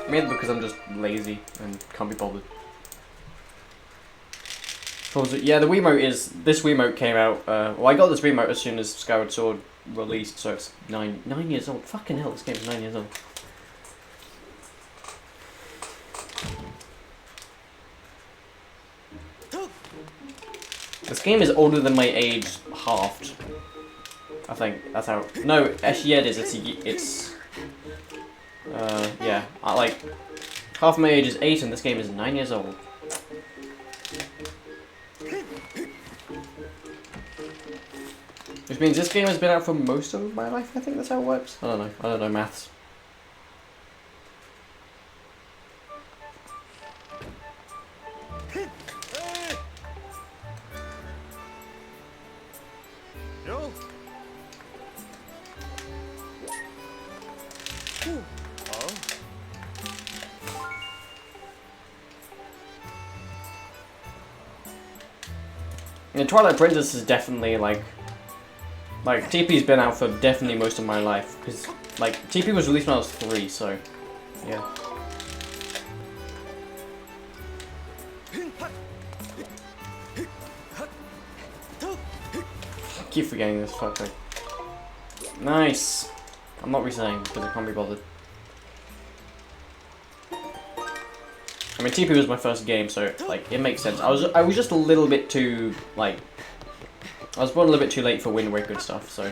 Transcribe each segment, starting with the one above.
Maybe because I'm just lazy and can't be bothered. Yeah, the Wiimote is... This Wiimote came out... well, I got this Wiimote as soon as Skyward Sword released, so it's 9 years old. Fucking hell, this game's 9 years old. This game is older than my age, halved. I think that's how... No, actually, yeah, it is. It's yeah. Like, half my age is 8 and this game is 9 years old. Which means this game has been out for most of my life, I think that's how it works. I don't know. I don't know maths. And Twilight Princess is definitely like TP's been out for definitely most of my life, because like TP was released when I was 3, so yeah. I keep forgetting this, fuck me. Nice. I'm not re-saying because I can't be bothered. I mean, TP was my first game, so like it makes sense. I was just a little bit too like I was born a little bit too late for Wind Waker and stuff, so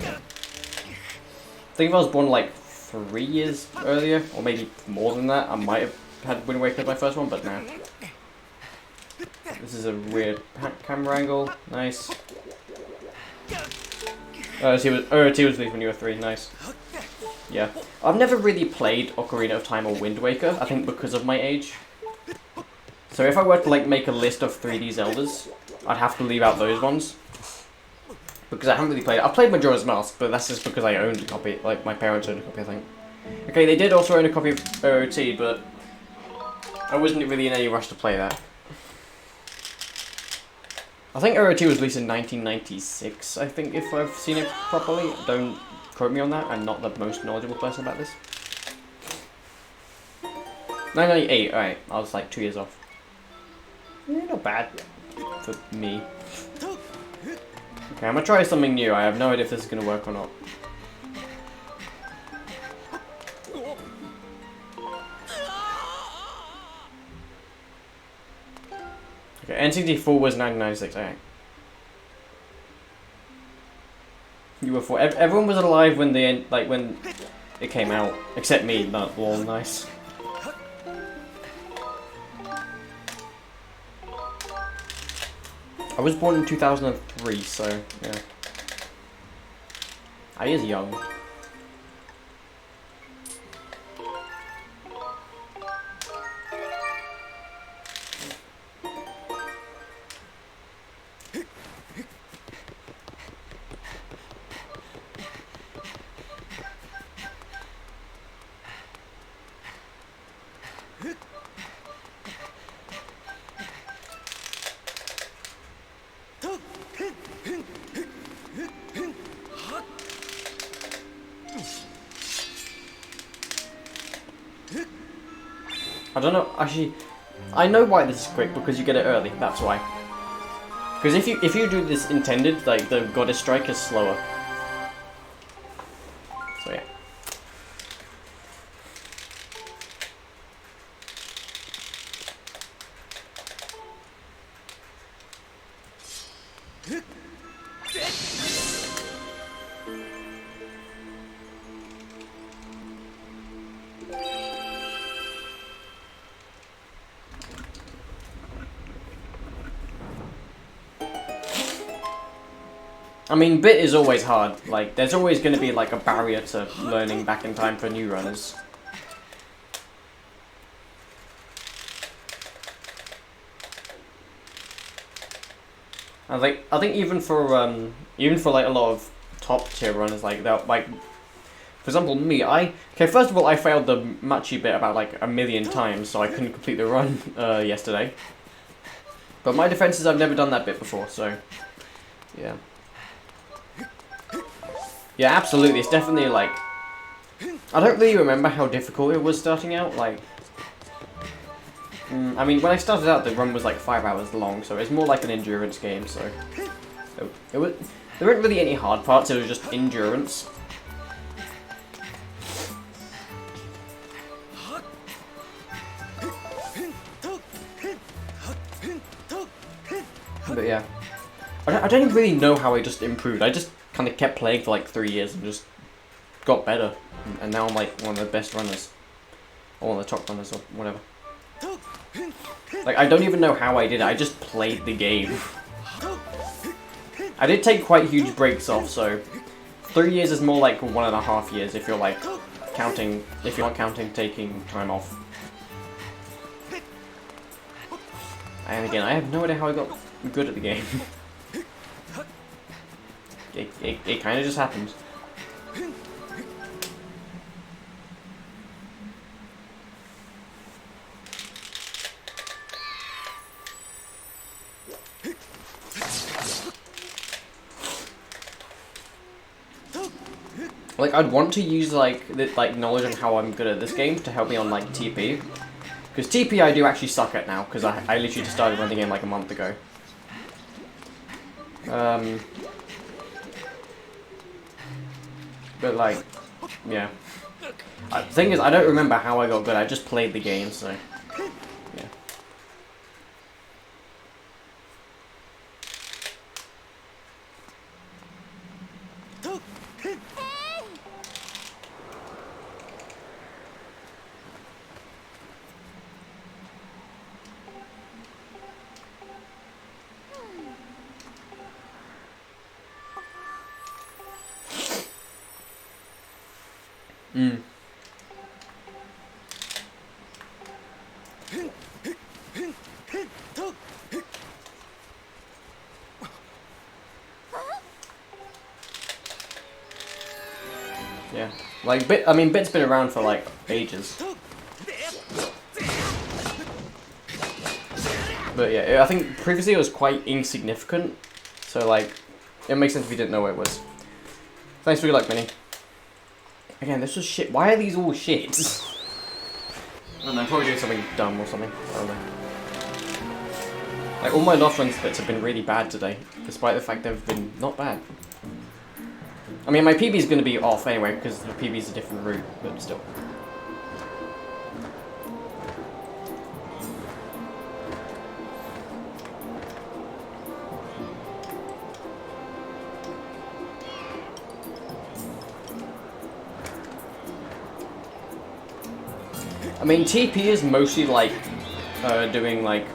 yeah. I think if I was born like 3 years earlier, or maybe more than that, I might have had Wind Waker as my first one, but no. This is a weird camera angle. Nice. OT was released when you were 3. Nice. Yeah. I've never really played Ocarina of Time or Wind Waker, I think because of my age. So if I were to like make a list of 3D Zeldas, I'd have to leave out those ones. Because I haven't really played it. I played Majora's Mask, but that's just because I owned a copy, like my parents owned a copy, I think. Okay, they did also own a copy of OT, but I wasn't really in any rush to play that. I think OT was released in 1996, I think, if I've seen it properly. Don't quote me on that, I'm not the most knowledgeable person about this. 1998, alright, I was like 2 years off. Yeah, not bad for me. Okay, I'm gonna try something new. I have no idea if this is gonna work or not. Okay, NCT4 was 1996, alright. You were 4. Everyone was alive when when it came out, except me. Not all nice. I was born in 2003, so yeah. I is young. I don't know, actually, I know why this is quick, because you get it early, that's why. Because if you do this intended, like, the Goddess Strike is slower. So yeah. I mean, bit is always hard. Like, there's always going to be like a barrier to learning back in time for new runners. I think even for like a lot of top tier runners, like that, like for example me, first of all I failed the Machi bit about like 1,000,000 times, so I couldn't complete the run yesterday. But my defense is I've never done that bit before, so yeah. Yeah, absolutely. It's definitely like I don't really remember how difficult it was starting out, like... I mean, when I started out, the run was like 5 hours long, so it's more like an endurance game, so... There weren't really any hard parts, it was just endurance. But yeah. I don't really know how I just improved, I just kind of kept playing for like 3 years and just got better. And now I'm like one of the best runners. Or one of the top runners, or whatever. Like, I don't even know how I did it, I just played the game. I did take quite huge breaks off, so 3 years is more like 1.5 years if you're like counting, if you're not counting taking time off. And again, I have no idea how I got good at the game. It kind of just happened. Like, I'd want to use, like, knowledge on how I'm good at this game to help me on, like, TP. Because TP I do actually suck at now, because I literally just started running the game, like, a month ago. But, like, yeah. The thing is, I don't remember how I got good, I just played the game, so... yeah. Yeah, like I mean, Bit's been around for like ages. But yeah, I think previously it was quite insignificant, so like, it makes sense if you didn't know what it was. Thanks for your luck, Minnie. Again, this was shit. Why are these all shit? I don't know, I'm probably doing something dumb or something. I don't know. Like, all my loft run splits have been really bad today, despite the fact they've been not bad. I mean, my PB is going to be off anyway, because the PB is a different route, but still. I mean, TP is mostly like doing like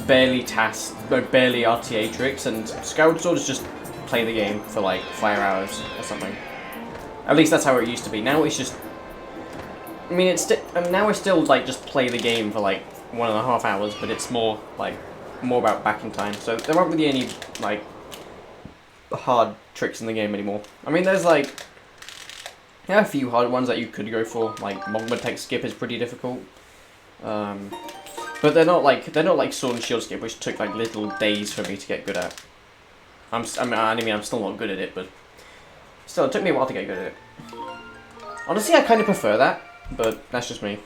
barely RTA tricks, and Skyward Sword is just play the game for like 5 hours or something. At least that's how it used to be. Now it's just, I mean, now I still like just play the game for like 1.5 hours, but it's more about backing time. So there aren't really any like hard tricks in the game anymore. I mean, there's like a few hard ones that you could go for. Like Mogma Tech Skip is pretty difficult, but they're not like Sword and Shield Skip, which took like little days for me to get good at. I mean, I'm still not good at it, but still, it took me a while to get good at it. Honestly, I kind of prefer that, but that's just me.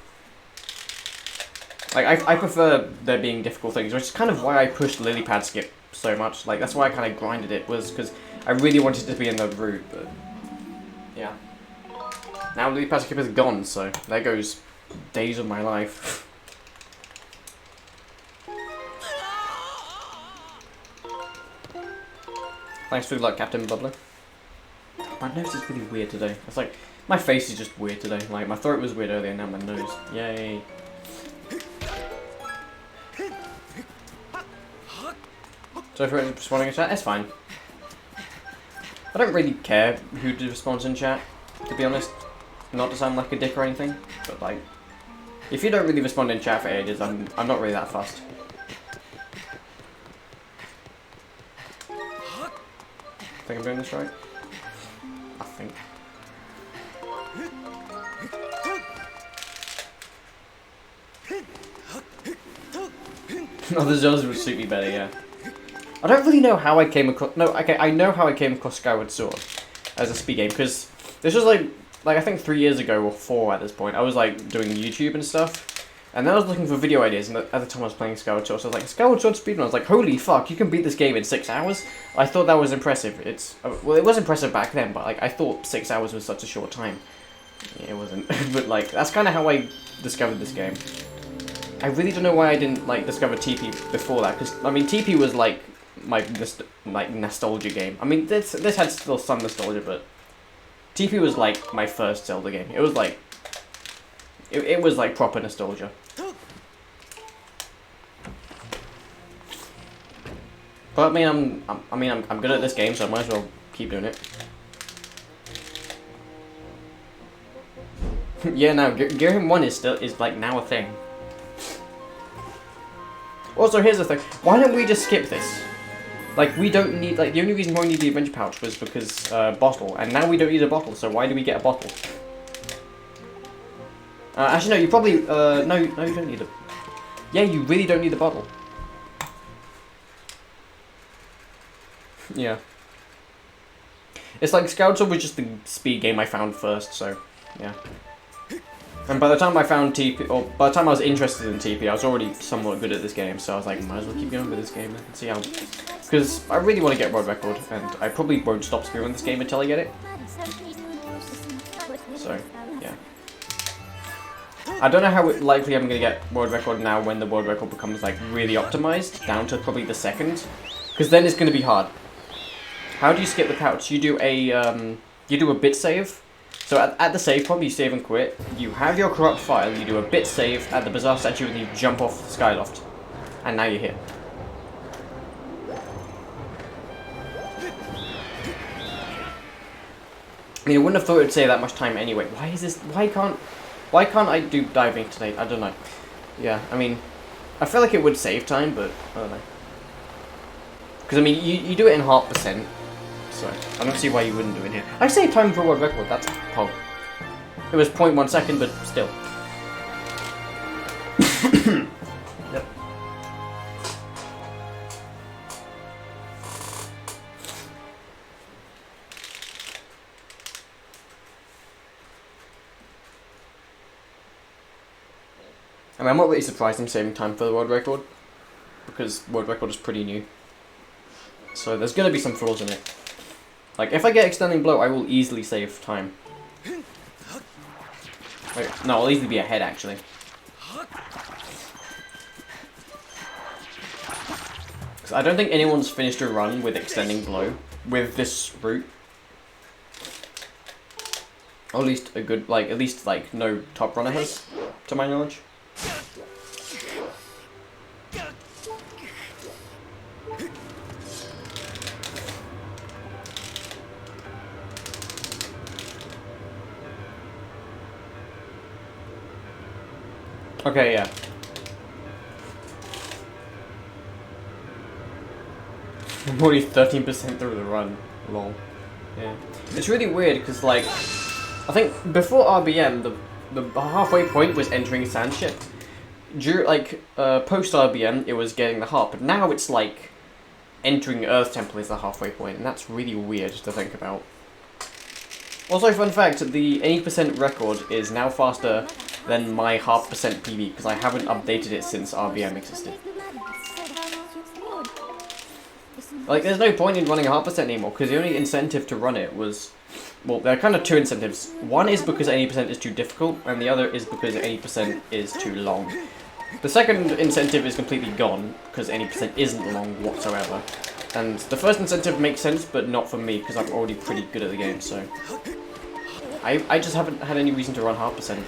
Like, I prefer there being difficult things, which is kind of why I pushed Lily Pad Skip so much. Like, that's why I kind of grinded it, was because I really wanted to be in the route, but yeah. Now Lily Pad Skip is gone, so there goes days of my life. Thanks for the luck, Captain Bubbler. My nose is really weird today. It's like, my face is just weird today. Like, my throat was weird earlier, now my nose. Yay. So for responding in chat, it's fine. I don't really care who responds in chat, to be honest. Not to sound like a dick or anything, but like, if you don't really respond in chat for ages, I'm not really that fussed. I think I'm doing this right. I think. Oh, the Zelda would suit me better, yeah. I don't really know how I came across... No, okay, I know how I came across Skyward Sword as a speed game, because this was like like, I think 3 years ago or 4 at this point, I was, like, doing YouTube and stuff. And then I was looking for video ideas, and at the time I was playing Skyward Sword, so I was like, Skyward Sword Speedrun. I was like, holy fuck, you can beat this game in 6 hours? I thought that was impressive. Well, it was impressive back then, but, like, I thought 6 hours was such a short time. Yeah, it wasn't. But, like, that's kind of how I discovered this game. I really don't know why I didn't, like, discover TP before that, because, I mean, TP was, like, my, nostalgia game. I mean, this had still some nostalgia, but TP was, like, my first Zelda game. It was, like, it was, like, proper nostalgia. But, I mean, I'm good at this game, so I might as well keep doing it. Yeah, now, Gear 1 is, like, now a thing. Also, here's the thing. Why don't we just skip this? Like, we don't need, like, the only reason why we need the adventure pouch was because, bottle. And now we don't need a bottle, so why do we get a bottle? Actually, no, you probably, no, you don't need a... Yeah, you really don't need the bottle. Yeah. It's like Skyward Sword was just the speed game I found first, so, yeah. And by the time I found TP, or by the time I was interested in TP, I was already somewhat good at this game, so I was like, might as well keep going with this game and see how... Because I really want to get world record, and I probably won't stop speedrunning this game until I get it. So, yeah. I don't know how likely I'm going to get world record now when the world record becomes, like, really optimized, down to probably the second. Because then it's going to be hard. How do you skip the pouch? You do a bit save. So at the save point, you save and quit. You have your corrupt file, you do a bit save at the Bazaar statue, and you jump off the Skyloft. And now you're here. I mean, I wouldn't have thought it would say that much time anyway. Why is this? Why can't I do diving today? I don't know. Yeah, I mean, I feel like it would save time, but I don't know. Because I mean, you do it in 0.5%. So, I don't see why you wouldn't do it here. I saved time for world record, that's pog. It was 0.1 second, but still. Yep. I mean, I'm not really surprised I'm saving time for the world record, because world record is pretty new. So there's going to be some flaws in it. Like, if I get extending blow, I will easily save time. Wait, no, I'll easily be ahead, actually. Because I don't think anyone's finished a run with extending blow with this route. Or at least a good, like, at least, like, no top runner has, to my knowledge. Okay, yeah. I'm already 13% through the run. Lol. Yeah. It's really weird because, like, I think before RBM, the halfway point was entering Sandship. Post RBM, it was getting the harp, but now it's like entering Earth Temple is the halfway point, and that's really weird to think about. Also, fun fact: the 80% record is now faster than my 0.5% PB because I haven't updated it since RBM existed. Like, there's no point in running 0.5% anymore because the only incentive to run it was, well, there are kind of two incentives. One is because 80% is too difficult, and the other is because 80% is too long. The second incentive is completely gone because 80% isn't long whatsoever. And the first incentive makes sense, but not for me because I'm already pretty good at the game, so I just haven't had any reason to run 0.5%.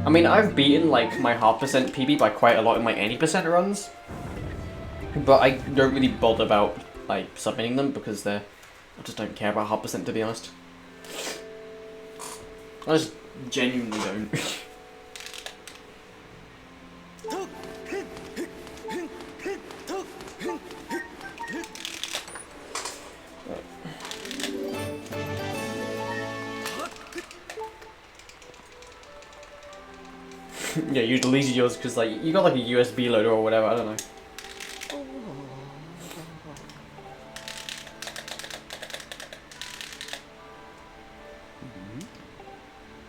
I mean, I've beaten, like, my 0.5% PB by quite a lot in my 80% runs. But I don't really bother about, like, submitting them because I just don't care about 0.5%, to be honest. I just genuinely don't. Yeah, you deleted yours because, like, you got, like, a USB loader or whatever, I don't know.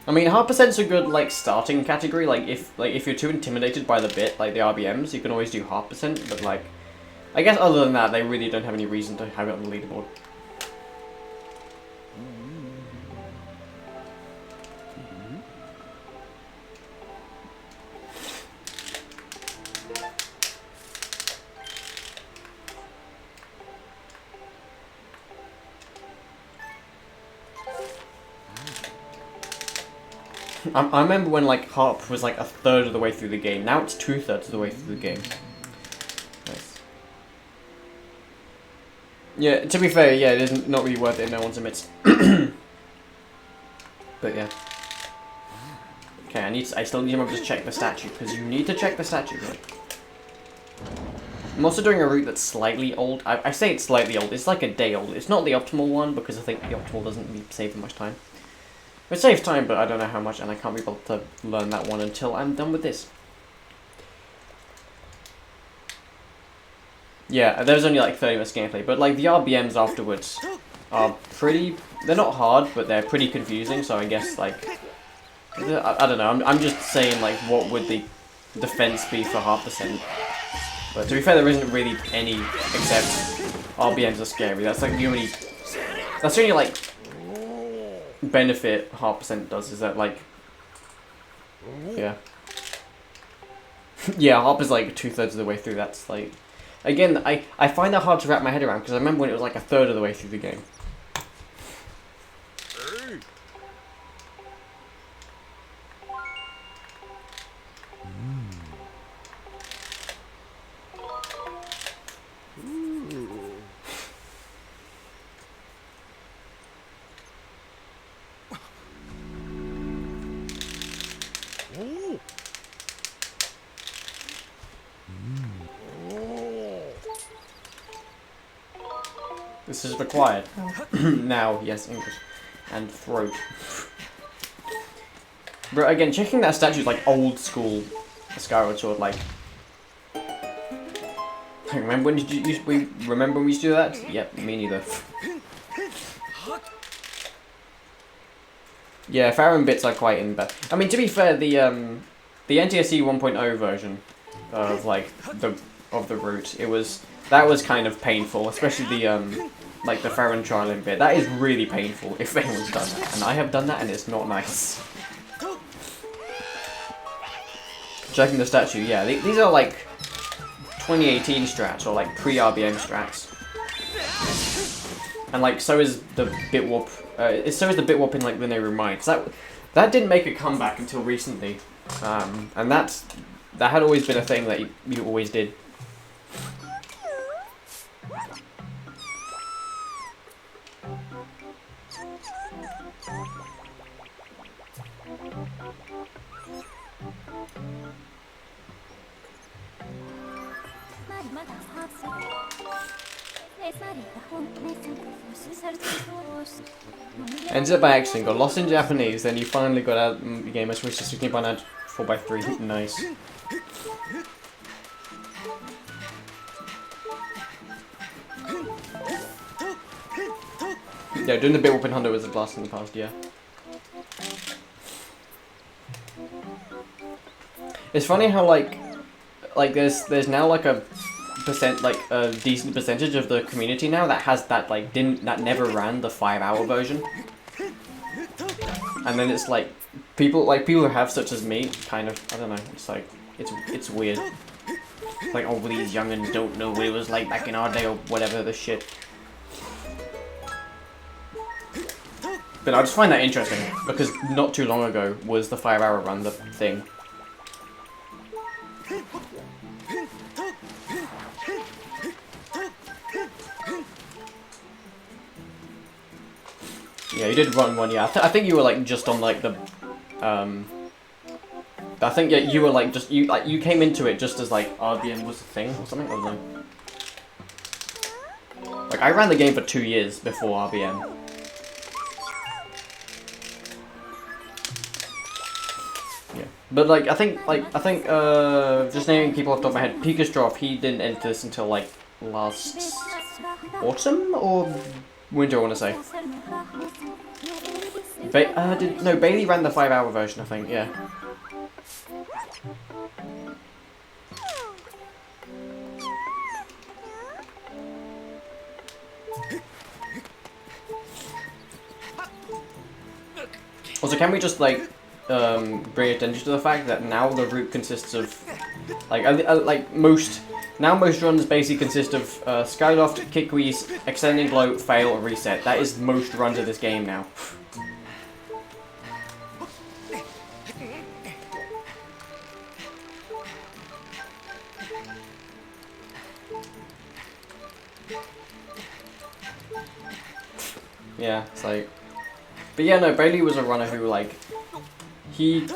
I mean, hard percent's a good like starting category. Like if you're too intimidated by the bit, like the RBMs, you can always do hard percent. But like, I guess other than that, they really don't have any reason to have it on the leaderboard. I remember when like harp was like a third of the way through the game. Now it's 2/3 of the way through the game. Nice. Yeah, to be fair, yeah, it is not really worth it if no one's amidst. But yeah. Okay, I still need to remember to check the statue, because you need to check the statue here. I'm also doing a route that's slightly old. I say it's slightly old, it's like a day old. It's not the optimal one, because I think the optimal doesn't really save much time. It saves time, but I don't know how much, and I can't be able to learn that one until I'm done with this. Yeah, there's only like 30 minutes gameplay, but like the RBMs afterwards are pretty... They're not hard, but they're pretty confusing, so I guess like... I don't know, I'm just saying like what would the defense be for half percent. But to be fair, there isn't really any except RBMs are scary. That's like the only... That's the only like... benefit half percent does is that like yeah yeah, harp is like 2/3 of the way through. That's like, again, I find that hard to wrap my head around because I remember when it was like a third of the way through the game. This is required. Now, yes, English. And throat. But again, checking that statue is like old school Skyward Sword, like... Remember when remember when we used to do that? Yep, me neither. Yeah, Farron bits are quite in bad. I mean, to be fair, the NTSC 1.0 version of like the route, that was kind of painful, especially the like the Farron trialing bit. That is really painful if anyone's done that, and I have done that, and it's not nice. Checking the statue, yeah, these are like 2018 strats or like pre-RBM strats, and like so is the bit warp. So is the bit warp in like when they remind. That didn't make a comeback until recently, and that had always been a thing that you always did. Ended up by accident, got lost in Japanese, then you finally got out the game. I switched to 16 by 9 4x3. Nice. Yeah, doing the bit whooping Hunter was a blast in the past, yeah. It's funny how like there's now like a decent percentage of the community now that has that that never ran the 5-hour version, and then it's like people who have, such as me, kind of, I don't know, it's like it's weird. It's like, oh, these young'uns don't know what it was like back in our day or whatever the shit. But I just find that interesting because not too long ago was the 5-hour run the thing. Yeah, you did run one, yeah. I think you were like just on like the, I think, yeah, you were like just, you came into it just as like RBM was a thing or something, I don't know. Like, I ran the game for 2 years before RBM. Yeah, but like, I think, just naming people off the top of my head, Pikastrov, he didn't enter this until like last autumn or winter, I want to say. No, Bailey ran the 5-hour version, I think, yeah. Also, can we just, like, bring attention to the fact that now the route consists of, like, most runs basically consist of Skyloft, Kickweeze, Extending Glow, Fail, or Reset. That is most runs of this game now. Yeah, it's like... But yeah, no, Bailey was a runner who, like... He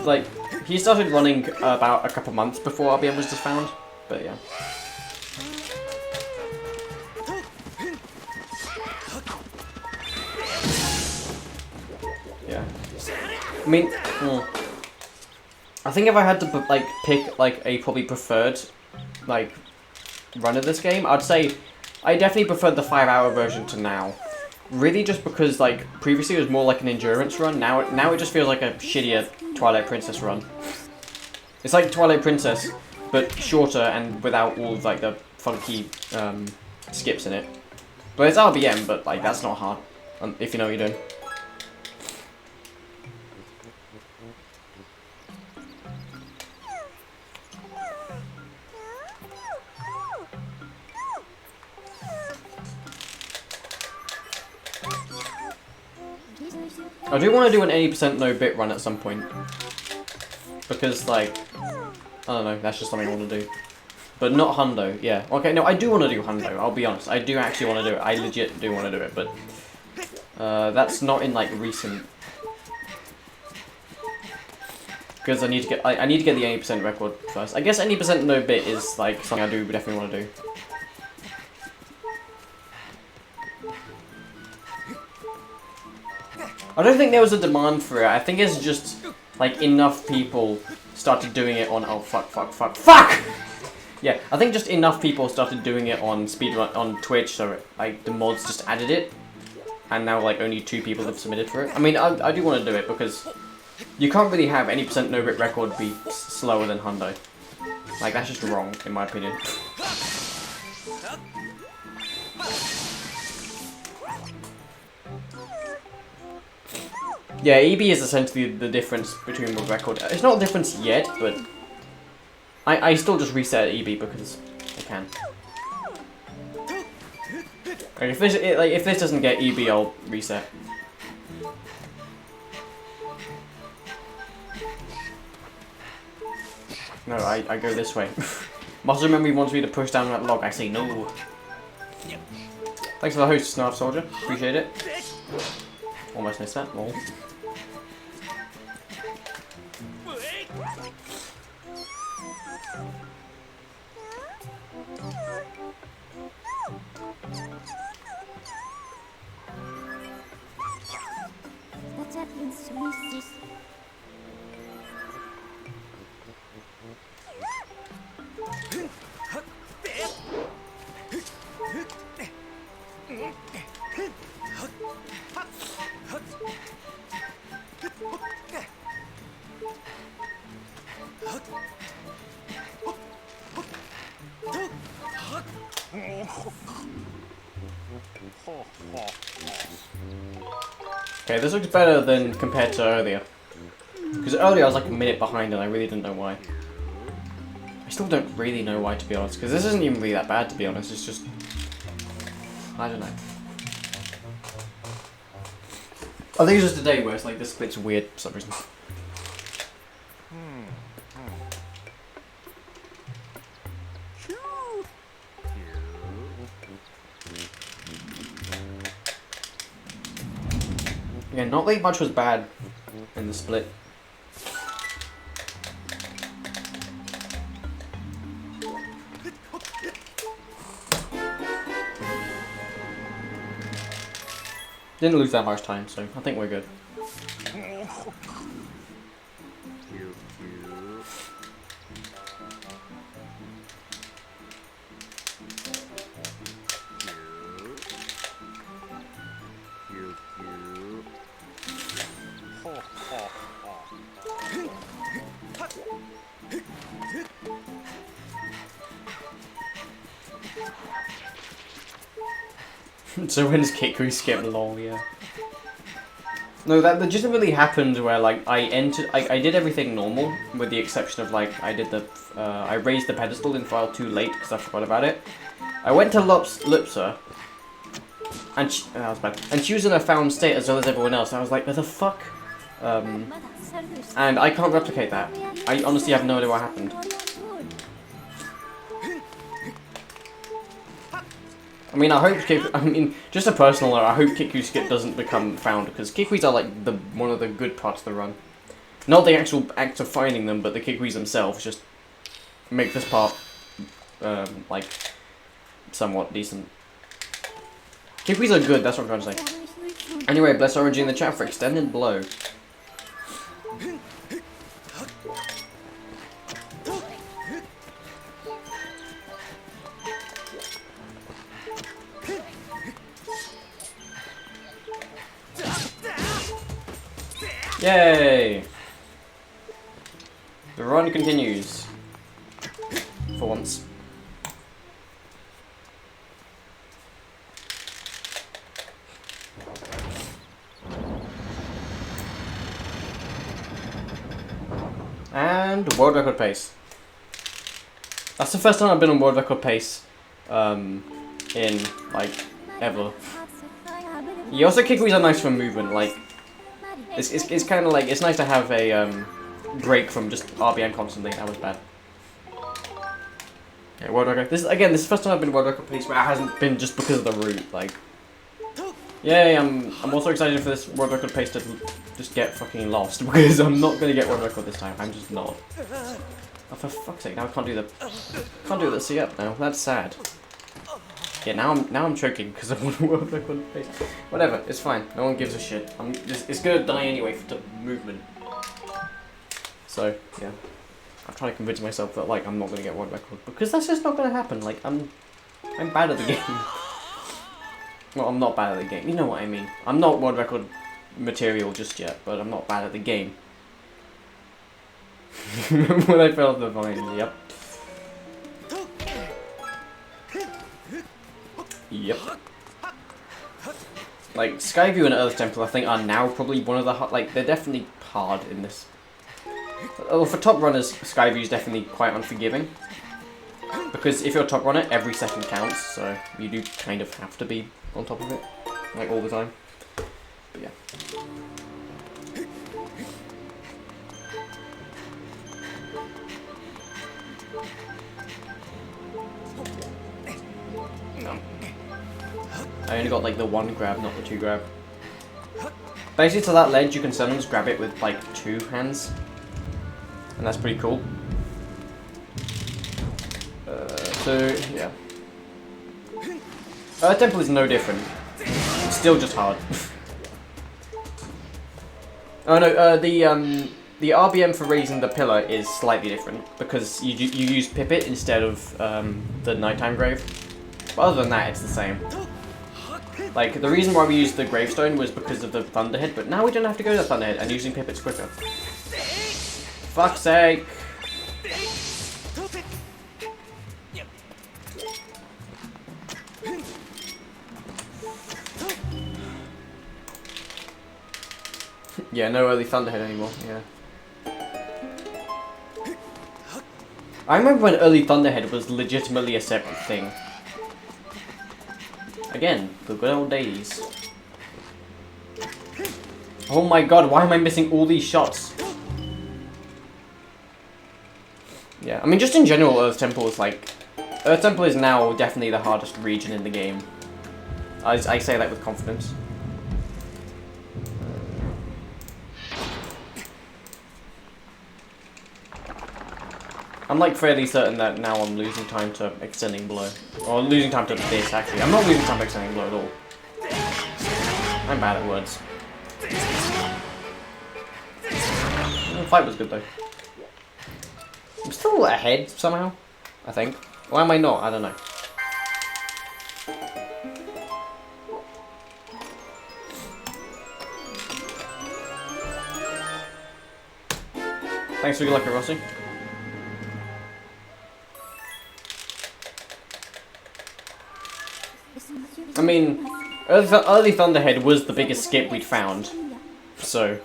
started running about a couple months before RBM was just found. But yeah. Yeah. I mean... I think if I had to, like, pick, like, a probably preferred, like, run of this game, I'd say I definitely preferred the 5-hour version to now. Really just because, like, previously it was more like an endurance run, now it just feels like a shittier Twilight Princess run. It's like Twilight Princess, but shorter and without all of, like, the funky skips in it. But it's RBM, but, like, that's not hard, if you know what you're doing. I do want to do an 80% no bit run at some point. Because, like, I don't know, that's just something I want to do. But not Hundo, yeah. Okay, no, I do want to do Hundo, I'll be honest. I do actually want to do it. I legit do want to do it, but that's not in, like, recent. Because I need to get the 80% record first. I guess 80% no bit is, like, something I do definitely want to do. I don't think there was a demand for it. I think it's just, like, enough people started doing it on... Oh, fuck! Yeah, I think just enough people started doing it on Speedrun, on Twitch, so, like, the mods just added it. And now, like, only 2 people have submitted for it. I mean, I do want to do it because you can't really have 80% no-bit record be slower than Hundo. Like, that's just wrong, in my opinion. Yeah, EB is essentially the difference between the record. It's not a difference yet, but I still just reset EB because I can. Like, if this doesn't get EB, I'll reset. No, I go this way. Muscle memory wants me to push down that log. I say no. Thanks for the host, Snarf Soldier. Appreciate it. Almost missed that. Lol. Okay, this looks better than compared to earlier. Because earlier I was like a minute behind and I really didn't know why. I still don't really know why, to be honest, because this isn't even really that bad, to be honest. It's just... I don't know. I think it's just a day where it's like this split's weird for some reason. Yeah, not like much was bad in the split. Didn't lose that much time, so I think we're good. So when's Kiku skip? Lol, yeah. No, that legitimately happened where like I did everything normal with the exception of like I raised the pedestal in file too late because I forgot about it. I went to Lipsa and that was bad. And she was in a found state as well as everyone else. And I was like, what the fuck? And I can't replicate that. I honestly have no idea what happened. I mean, just a personal note, I hope Kiku's skip doesn't become found, because Kikuis are like one of the good parts of the run. Not the actual act of finding them, but the Kikuis themselves just make this part, like, somewhat decent. Kikuis are good, that's what I'm trying to say. Anyway, bless Origin in the chat for extended blow. Yay! The run continues. For once. And world record pace. That's the first time I've been on world record pace in like ever. Yeah, also Kikuis are nice for movement, like it's kind of like, it's nice to have a break from just RBM constantly. That was bad. Yeah, world record. This is the first time I've been world record pace where it hasn't been just because of the route. Like, yay! I'm also excited for this world record pace to just get fucking lost because I'm not gonna get world record this time. I'm just not. Oh, for fuck's sake! Now I can't do the C up now. That's sad. Yeah, now I'm choking because I want a world record pace. Whatever, it's fine. No one gives a shit. It's gonna die anyway for the movement. So yeah, I'm trying to convince myself that like I'm not gonna get world record because that's just not gonna happen. Like I'm bad at the game. Well, I'm not bad at the game. You know what I mean. I'm not world record material just yet, but I'm not bad at the game. When I fell off the vine, yep. Yep. Like, Skyview and Earth Temple, I think, are now probably one of the hard, like, they're definitely hard in this. Well, for top runners, Skyview is definitely quite unforgiving. Because if you're a top runner, every second counts, so you do kind of have to be on top of it, like, all the time. But yeah. No. I only got like the one grab, not the two grab. Basically to that ledge you can sometimes grab it with like two hands. And that's pretty cool. So, yeah. Temple is no different. It's still just hard. Oh no, the RBM for raising the pillar is slightly different. Because you use Pipit instead of the nighttime grave. But other than that, it's the same. Like, the reason why we used the gravestone was because of the Thunderhead, but now we don't have to go to the Thunderhead, and using Pipit's quicker. Fuck's sake! Yeah, no early Thunderhead anymore, yeah. I remember when early Thunderhead was legitimately a separate thing. Again, the good old days. Oh my god, why am I missing all these shots? Yeah, I mean, just in general, Earth Temple is like... Earth Temple is now definitely the hardest region in the game. I say that with confidence. I'm like fairly certain that now I'm losing time to extending blow. Or losing time to this, actually. I'm not losing time to extending blow at all. I'm bad at words. The fight was good though. I'm still ahead somehow, I think. Why am I not? I don't know. Thanks for your luck, Rossi. I mean, Early Thunderhead was the biggest skip we'd found. So,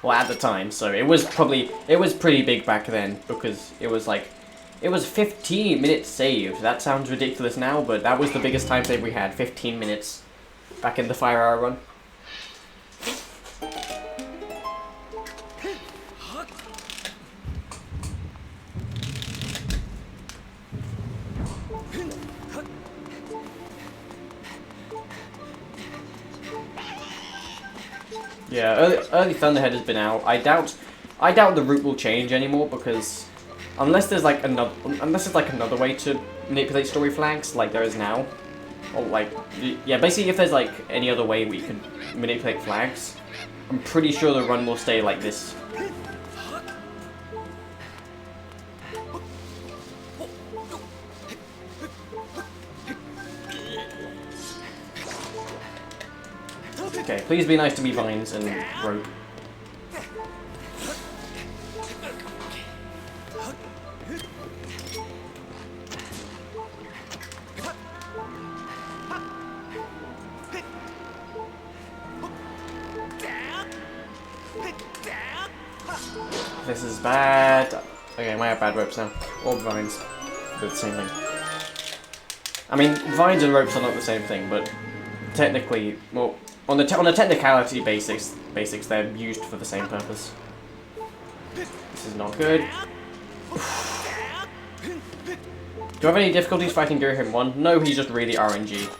well, at the time. So it was pretty big back then because it was 15 minutes saved. That sounds ridiculous now, but that was the biggest time save we had. 15 minutes back in the Fire Hour run. Yeah, early Thunderhead has been out. I doubt the route will change anymore because unless there's like another way to manipulate story flags like there is now, or like yeah, basically if there's like any other way we can manipulate flags, I'm pretty sure the run will stay like this. Okay, please be nice to me, Vines and Rope. This is bad. Okay, I might have bad ropes now. Or Vines. They're the same thing. I mean, Vines and ropes are not the same thing, but technically, well, on the technicality basics, they're used for the same purpose. This is not good. Do you have any difficulties fighting Girahim 1? No, he's just really RNG.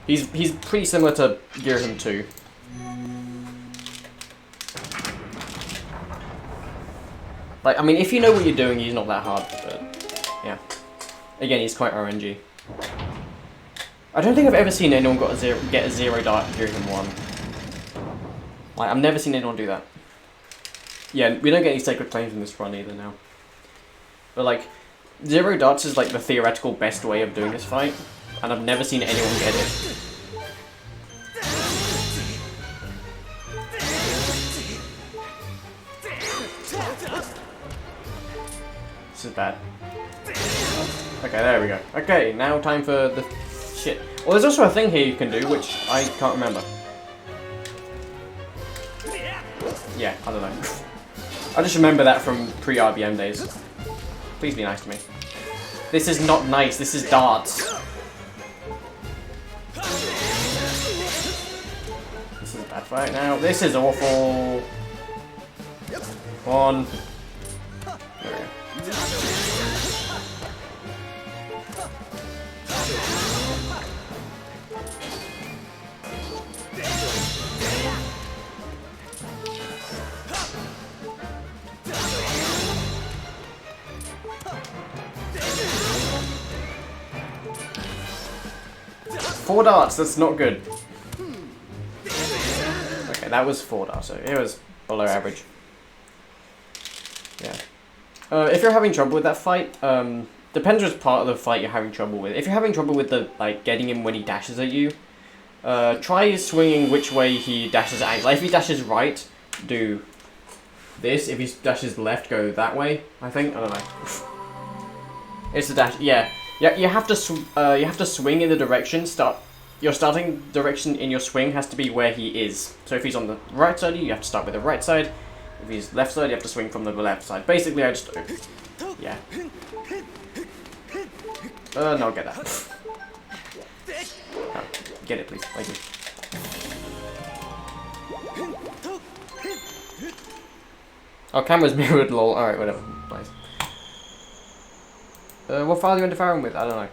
He's pretty similar to Girahim 2. Like, I mean, if you know what you're doing, he's not that hard, but yeah. Again, he's quite RNG. I don't think I've ever seen anyone get a zero dart Girahim 1. Like, I've never seen anyone do that. Yeah, we don't get any sacred flames in this run either now. But like, zero darts is like the theoretical best way of doing this fight, and I've never seen anyone get it. This is bad. Okay, there we go. Okay, now time for the shit. Well, there's also a thing here you can do, which I can't remember. Yeah, I don't know. I just remember that from pre-RBM days. Please be nice to me. This is not nice, this is darts. This is a bad fight now. This is awful. One. There we go. 4 darts, that's not good. Okay, that was 4 darts, so it was below average. Yeah. If you're having trouble with that fight, depends which part of the fight you're having trouble with. If you're having trouble with the getting him when he dashes at you, try swinging which way he dashes at. Like if he dashes right, do this. If he dashes left, go that way. I think, I don't know. It's the dash. Yeah. Yeah, you have to swing in the direction. Your starting direction in your swing has to be where he is. So if he's on the right side, you have to start with the right side. If he's left side, you have to swing from the left side. Basically, I just yeah. No, get that. Oh, get it, please. Thank you. Oh, camera's mirrored. Lol. All right, whatever. Nice. What file are you interfering with? I don't know.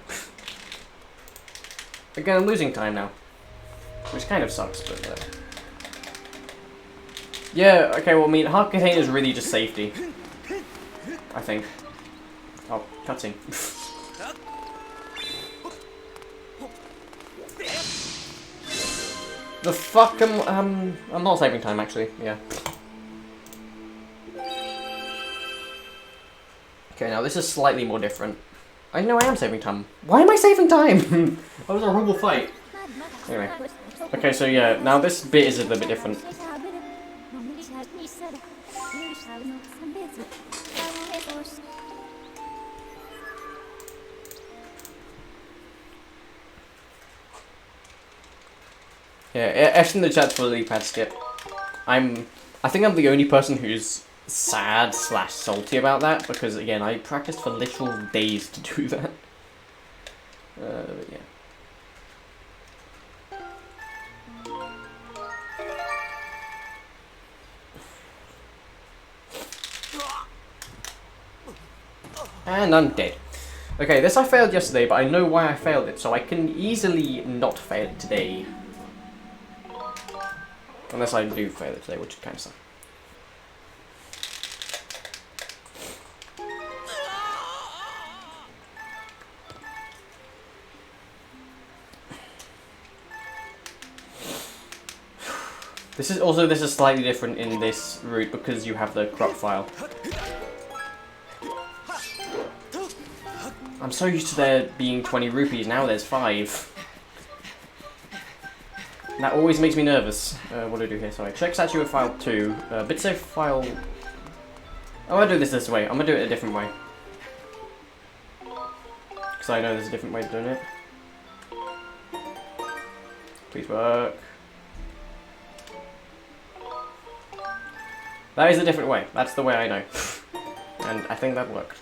Again, I'm losing time now. Which kind of sucks, but whatever. Yeah, okay, well, I mean, heart container is really just safety. I think. Oh, cutscene. The fuck I'm not saving time, actually, yeah. Okay, now this is slightly more different. I know I am saving time. Why am I saving time? That was a horrible fight. Anyway. Okay, so yeah, now this bit is a little bit different. Yeah, F in the chat for the leap pad skip. I think I'm the only person who's sad / salty about that, because again, I practiced for literal days to do that. Yeah. And I'm dead. Okay, this I failed yesterday, but I know why I failed it, so I can easily not fail it today. Unless I do fail it today, which kind of sucks. This is slightly different in this route because you have the corrupt file. I'm so used to there being 20 rupees, now there's 5. That always makes me nervous. What do I do here? Sorry. Check statue with file 2. Bitsafe file... I'm gonna do this way. I'm gonna do it a different way. Because I know there's a different way of doing it. Please work. That is a different way. That's the way I know. And I think that worked.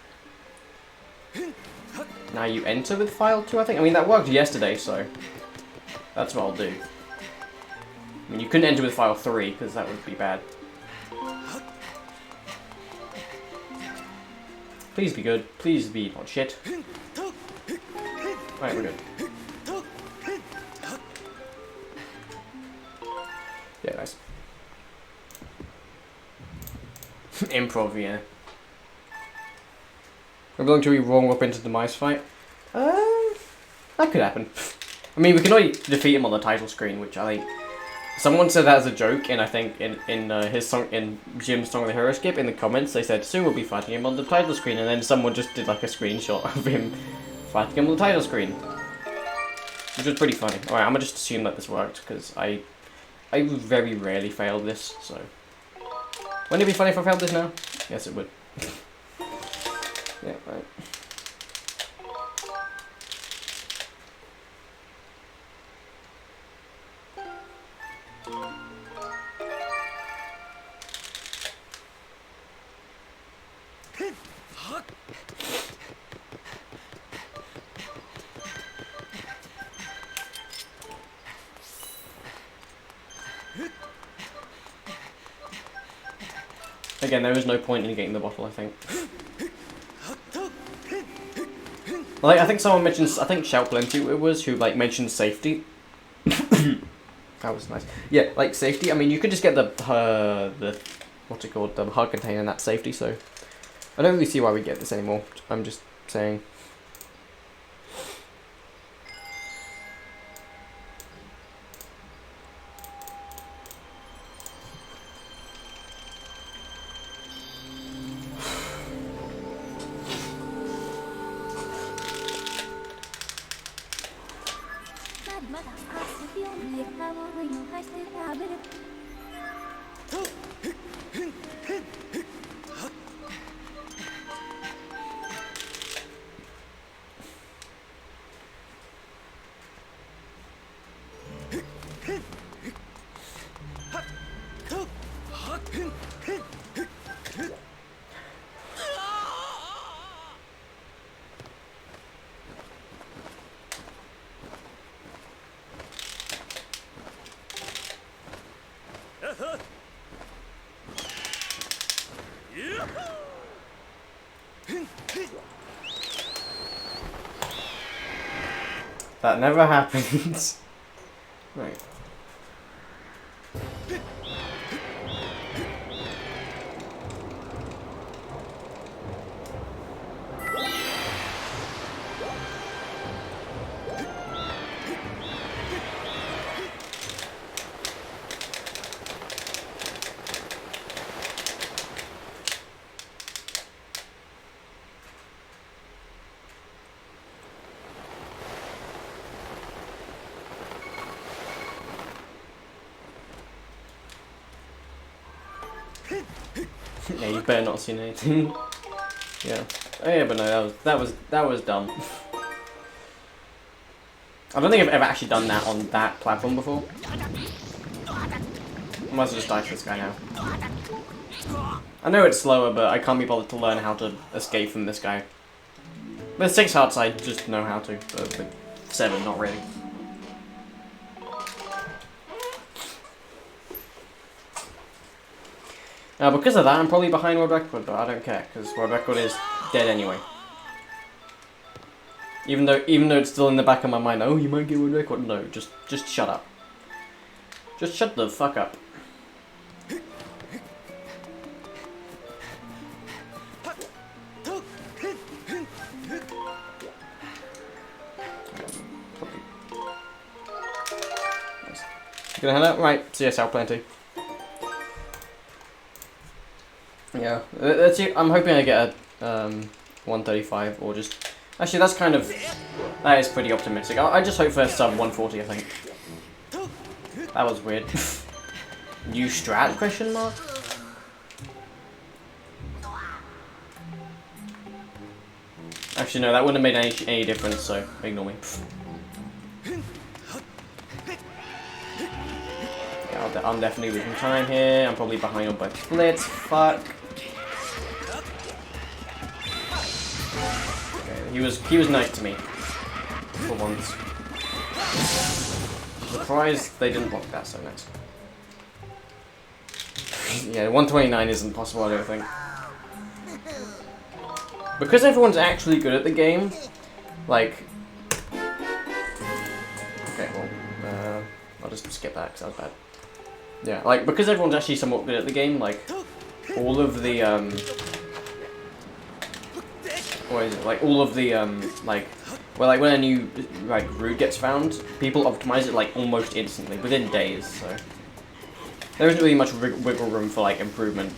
Now you enter with file 2, I think? I mean, that worked yesterday, so... That's what I'll do. I mean, you couldn't enter with file 3, because that would be bad. Please be good. Please be not shit. Alright, we're good. Yeah, nice. Improv, yeah. We're going to re-roll up into the mice fight. That could happen. I mean, we can only defeat him on the title screen, which I think... Someone said that as a joke, and I think in his song, in Jim's Song of the Hero Skip, in the comments, they said, soon we'll be fighting him on the title screen, and then someone just did like a screenshot of him fighting him on the title screen. Which was pretty funny. Alright, I'm gonna just assume that this worked, because I very rarely fail this, so... Wouldn't it be funny if I failed this now? Yes, it would. Yeah, right. Again, there is no point in getting the bottle, I think. Like, I think someone mentioned, I think Shout Plenty it was, who, like, mentioned safety. That was nice. Yeah, like, safety, I mean, you could just get the what's it called, the hard container and that's safety, so... I don't really see why we get this anymore, I'm just saying. That never happens. Right. Yeah, you better not have seen anything. Yeah. Oh yeah, but no, that was dumb. I don't think I've ever actually done that on that platform before. I might as well just die to this guy now. I know it's slower, but I can't be bothered to learn how to escape from this guy. With 6 hearts, I just know how to, but with 7, not really. Now, because of that, I'm probably behind world record, but I don't care, because world record is dead anyway. Even though it's still in the back of my mind, oh, you might get world record. No, just shut up. Just shut the fuck up. Gonna head out? Right, CSL plenty. Yeah, that's it. I'm hoping I get a 135 or just... Actually, that's kind of... That is pretty optimistic. I just hope for sub 140, I think. That was weird. New strat, question mark? Actually, no, that wouldn't have made any difference, so ignore me. Yeah, I'm definitely losing time here. I'm probably behind on both splits. Fuck. Okay, he was nice to me. For once. Surprised they didn't block that so nice. Yeah, 129 isn't possible, I don't think. Because everyone's actually good at the game, like... Okay, well, I'll just skip that because that was bad. Yeah, like, because everyone's actually somewhat good at the game, like, all of the, what is it, like, all of the, like, well, like, when a new, like, route gets found, people optimize it, like, almost instantly, within days, so... There isn't really much wiggle room for, like, improvement,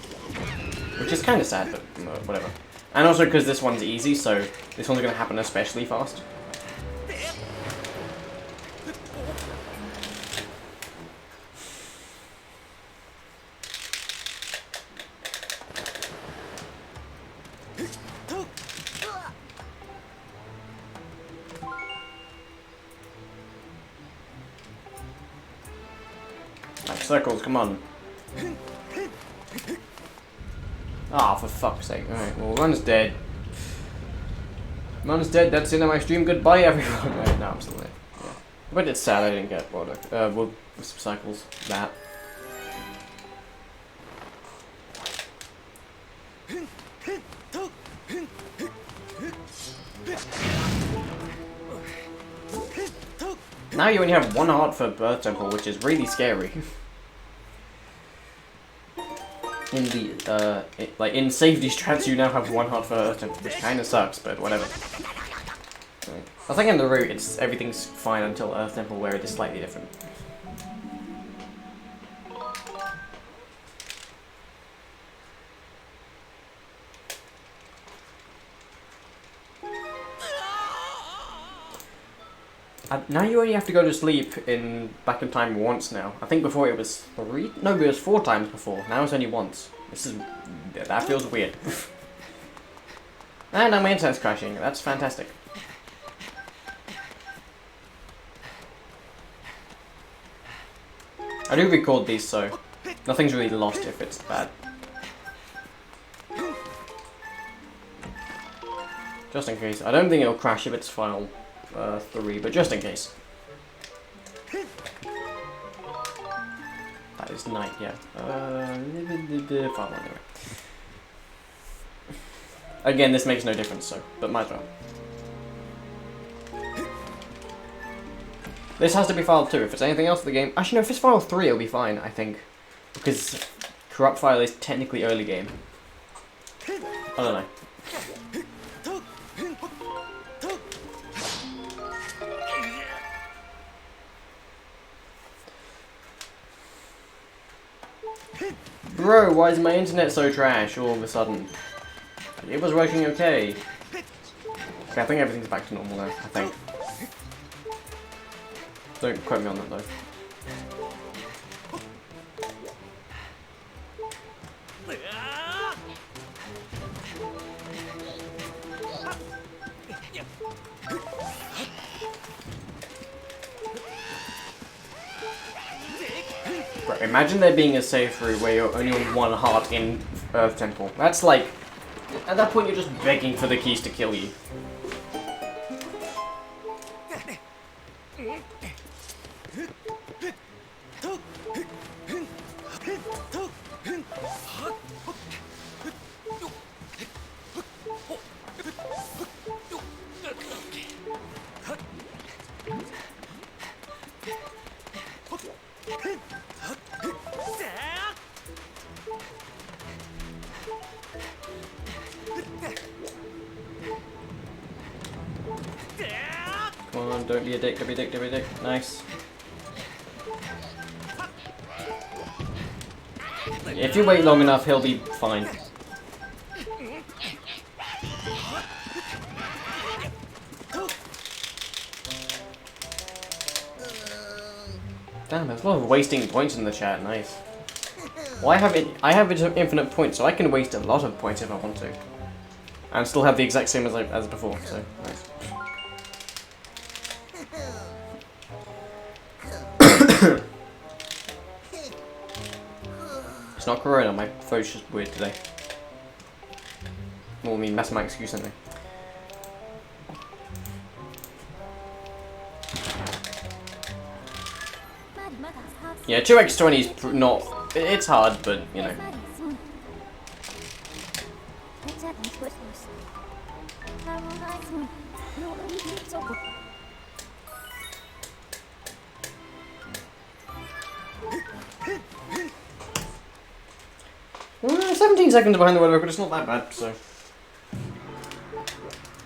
which is kind of sad, but whatever. And also because this one's easy, so this one's going to happen especially fast. Like circles, come on. Ah, oh, for fuck's sake. Alright, well, Run's dead. Run's dead, that's the end of my stream. Goodbye, everyone. Right, no, I'm still there. Yeah. But it's sad I didn't get with cycles. That. Now you only have 1 heart for Birth Temple, which is really scary. In the, like, in safety strats, you now have 1 heart for Earth Temple, which kind of sucks, but whatever. I think in the route, everything's fine until Earth Temple, where it is slightly different. Now you only have to go to sleep back in time once now. I think before it was 3? No, it was 4 times before. Now it's only once. That feels weird. And now my internet's crashing. That's fantastic. I do record these, so nothing's really lost if it's bad. Just in case. I don't think it'll crash if it's file 3, but just in case. That is night, yeah. File 1 anyway. Again, this makes no difference, so, but might as well. This has to be file 2. If it's anything else in the game... Actually, no, if it's file 3, it'll be fine, I think. Because corrupt file is technically early game. I don't know. Bro, why is my internet so trash all of a sudden? It was working okay. Okay, I think everything's back to normal now, I think. Don't quote me on that though. Imagine there being a save through where you're only on one heart in Earth Temple. That's like, at that point you're just begging for the keys to kill you. Come on, don't be a dick, don't be a dick, don't be a dick. Nice. If you wait long enough, he'll be fine. Damn, there's a lot of wasting points in the chat. Nice. Well, I have infinite points, so I can waste a lot of points if I want to, and still have the exact same as before. So nice. It's not Corona. My phone's just weird today. Well, I mean, that's my excuse anyway. Yeah, 2x20 is not... It's hard, but, you know. Well, 17 seconds behind the world record, it's not that bad, so...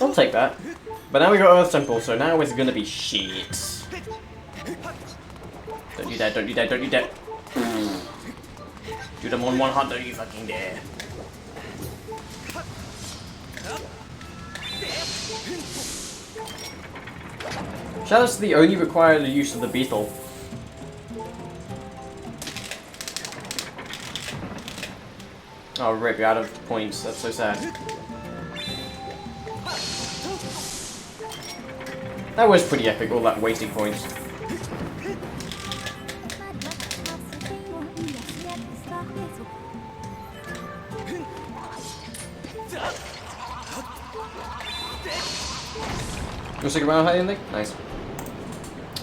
I'll take that. But now we got Earth Temple, so now it's gonna be shit. Don't you dare, don't you dare, don't you dare. Do them on one heart, don't you fucking dare. Shoutouts to the only required use of the beetle. Oh rip, you're out of points, that's so sad. That was pretty epic, all that wasting points. You stick around, anything? Nice.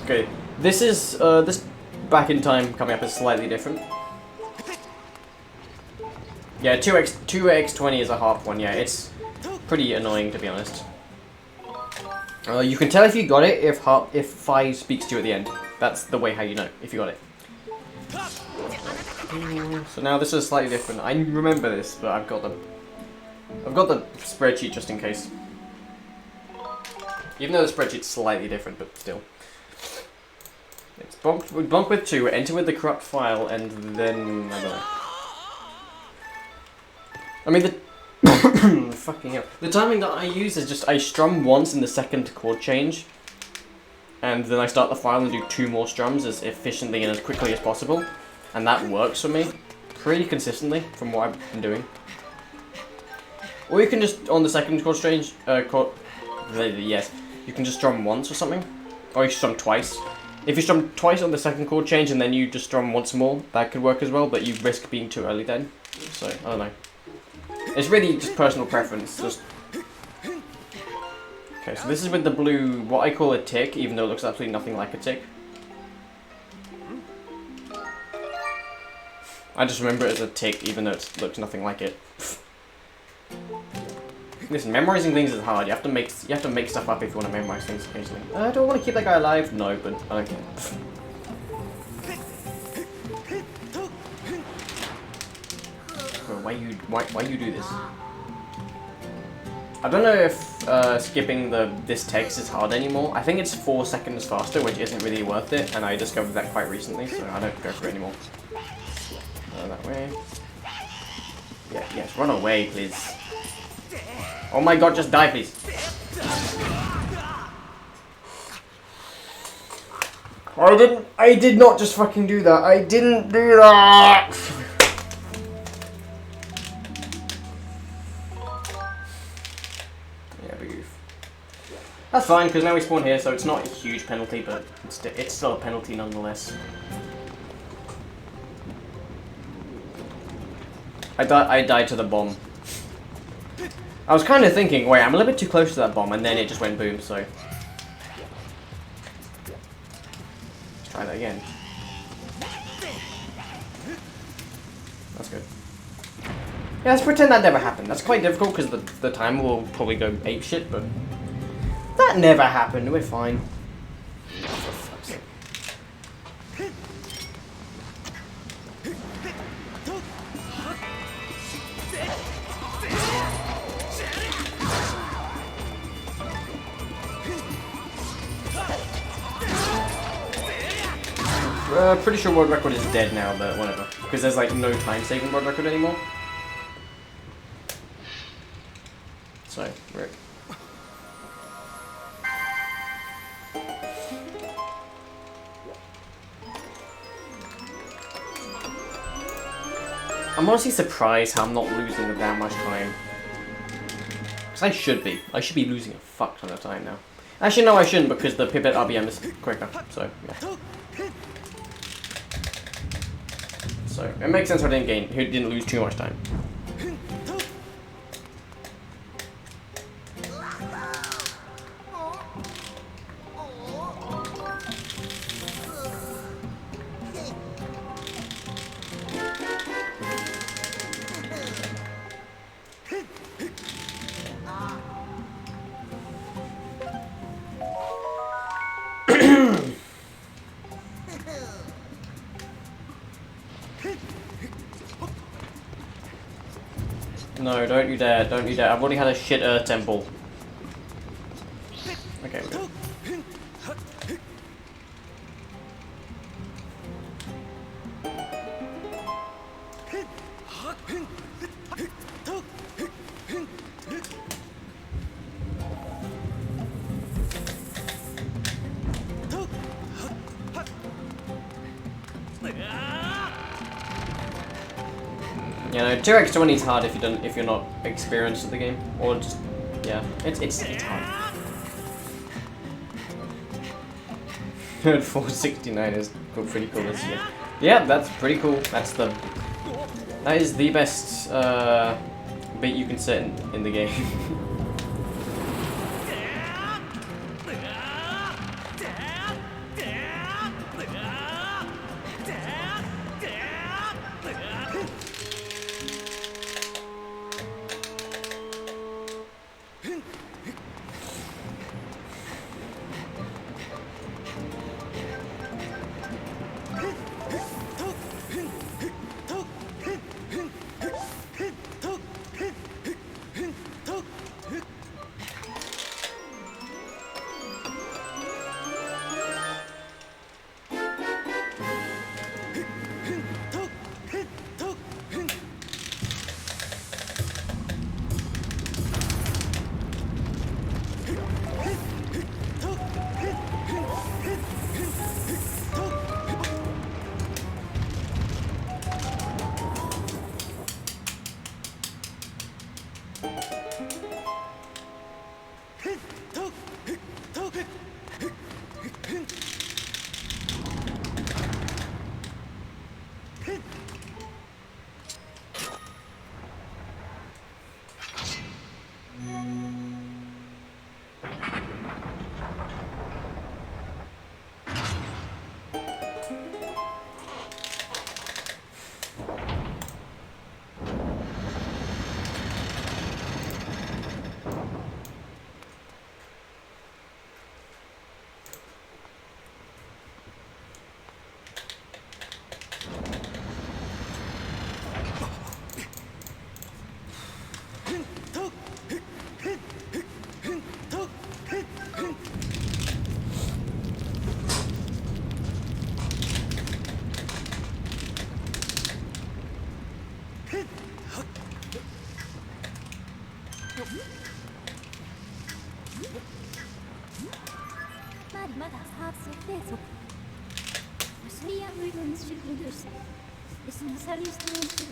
Okay, this is this back in time coming up is slightly different. Yeah, 2x20 is a half one. Yeah, it's pretty annoying to be honest. You can tell if you got it if 5 speaks to you at the end. That's the way how you know if you got it. So now this is slightly different. I remember this, but I've got the spreadsheet just in case. Even though the spreadsheet's slightly different, but still. It's bonk with 2, enter with the corrupt file, and then I don't know. I mean the fucking hell. The timing that I use is just I strum once in the second chord change, and then I start the file and do 2 more strums as efficiently and as quickly as possible, and that works for me pretty consistently from what I've been doing. Or you can just on the second chord change, yes, you can just strum once or something, or you strum twice. If you strum twice on the second chord change and then you just strum once more, that could work as well, but you risk being too early then. So I don't know. It's really just personal preference. Just okay. So this is with the blue, what I call a tick, even though it looks absolutely nothing like a tick. I just remember it as a tick, even though it looks nothing like it. Listen, memorizing things is hard. You have to make stuff up if you want to memorize things occasionally. Do I want to keep that guy alive? No, but I don't care. Why you do this? I don't know if skipping this text is hard anymore. I think it's 4 seconds faster, which isn't really worth it, and I discovered that quite recently, so I don't go for it anymore. That way. Yeah, yes, run away, please. Oh my god, just die, please. I did not just fucking do that. I didn't do that! Yeah, big oof. That's fine, because now we spawn here, so it's not a huge penalty, but it's still a penalty nonetheless. I died to the bomb. I was kind of thinking, wait, I'm a little bit too close to that bomb, and then it just went boom, so... Let's try that again. That's good. Yeah, let's pretend that never happened. That's quite difficult, because the timer will probably go apeshit, but... That never happened, we're fine. For fuck's sake. Pretty sure world record is dead now, but whatever. Because there's like no time saving world record anymore. So, rip. I'm honestly surprised how I'm not losing that much time. Because I should be. I should be losing a fuck ton of time now. Actually, no, I shouldn't, because the pivot RBM is quicker. So, yeah. So, it makes sense I didn't lose too much time. No, don't you dare, don't you dare. I've already had a shit Earth Temple. Okay, we're good. You know, 2x20 is hard if you're not experienced at the game, or just yeah, it's hard. 469 is pretty cool this year. Yeah, that's pretty cool. That is the best beat you can set in the game.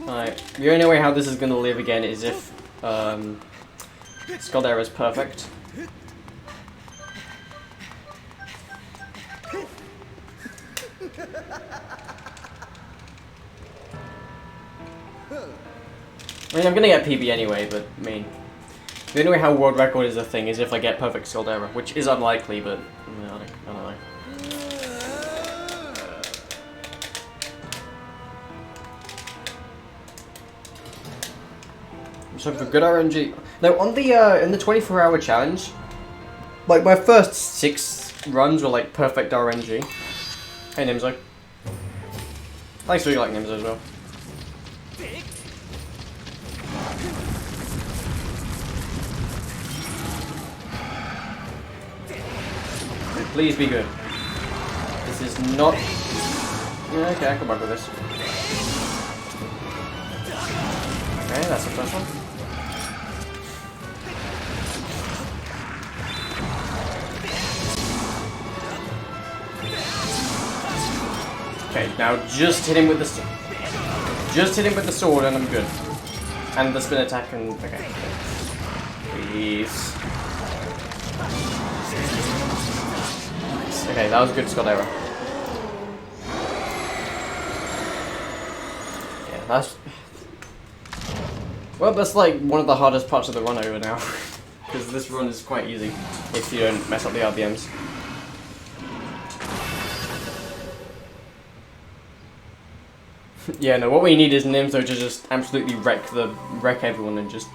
Alright, the only way how this is gonna live again is if Skull is perfect. I mean, I'm gonna get PB anyway, but I mean, the only way how world record is a thing is if I get perfect Scaldera, which is unlikely, but I don't know. So for good RNG. Now on the in the 24-hour challenge, like my first 6 runs were like perfect RNG. Hey Nimzo. Thanks for you like Nimzo as well. Please be good. This is not. Yeah, okay, I can work with this. Okay, that's the first one. Okay, now just hit him with the sword and I'm good. And the spin attack and okay. Please. Nice. Okay, that was a good Scaldera. Yeah, that's. Well, that's like one of the hardest parts of the run over now, because this run is quite easy if you don't mess up the RBMs. Yeah, no, what we need is Nimzo to just absolutely wreck everyone and just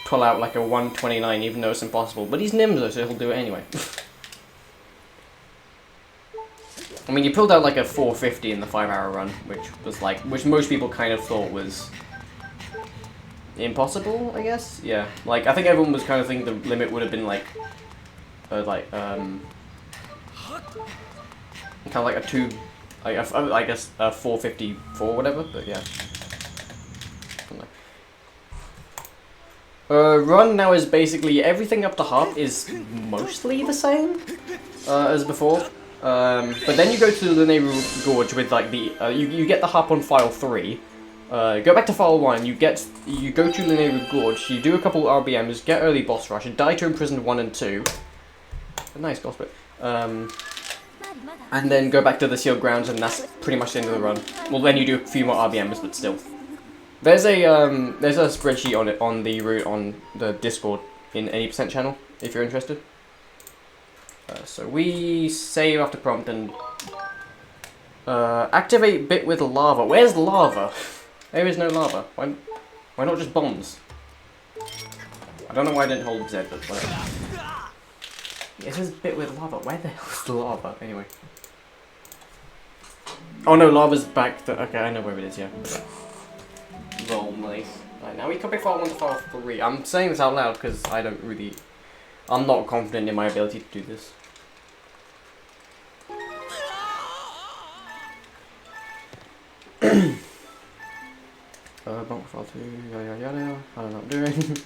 pull out like a 129 even though it's impossible. But he's Nimzo, so he'll do it anyway. I mean, he pulled out like a 450 in the 5-hour run, which most people kind of thought was impossible, I guess? Yeah, like, I think everyone was kind of thinking the limit would have been like kind of like a 2... I guess a 454 or whatever, but yeah. Run now is basically everything up to harp is mostly the same as before. But then you go to the Linear Gorge with like the you get the harp on file 3. Go back to file 1. You go to Linear Gorge. You do a couple RBMs, get early boss rush, and die to Imprisoned 1 and 2. A nice boss bit. And then go back to the sealed grounds, and that's pretty much the end of the run. Well, then you do a few more RBMs, but still. There's a spreadsheet on it on the route on the Discord in any % channel if you're interested. So we save after prompt and activate bit with lava. Where's lava? There is no lava. Why not just bombs? I don't know why I didn't hold Z, but whatever. It says bit with lava. Where the hell is the lava? Anyway. Oh no, lava's back. Okay, I know where it is. Yeah. Roll nice. Right, now we copy file 1 to file 3. I'm saying this out loud because I'm not confident in my ability to do this. Bump file 2. Yada yada. I don't know what I'm doing.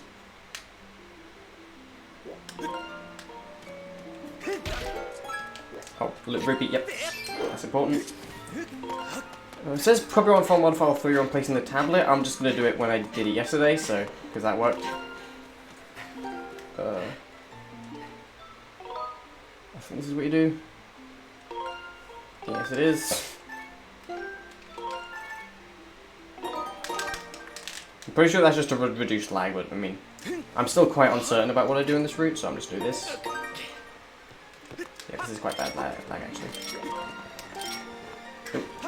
Oh, repeat, yep. That's important. It says probably on file 1, file 3 on placing the tablet. I'm just going to do it when I did it yesterday, so, because that worked. I think this is what you do. Yes, it is. I'm pretty sure that's just to reduce lag, but I mean, I'm still quite uncertain about what I do in this route, so I'm just doing this. Yeah, this is quite bad lag actually.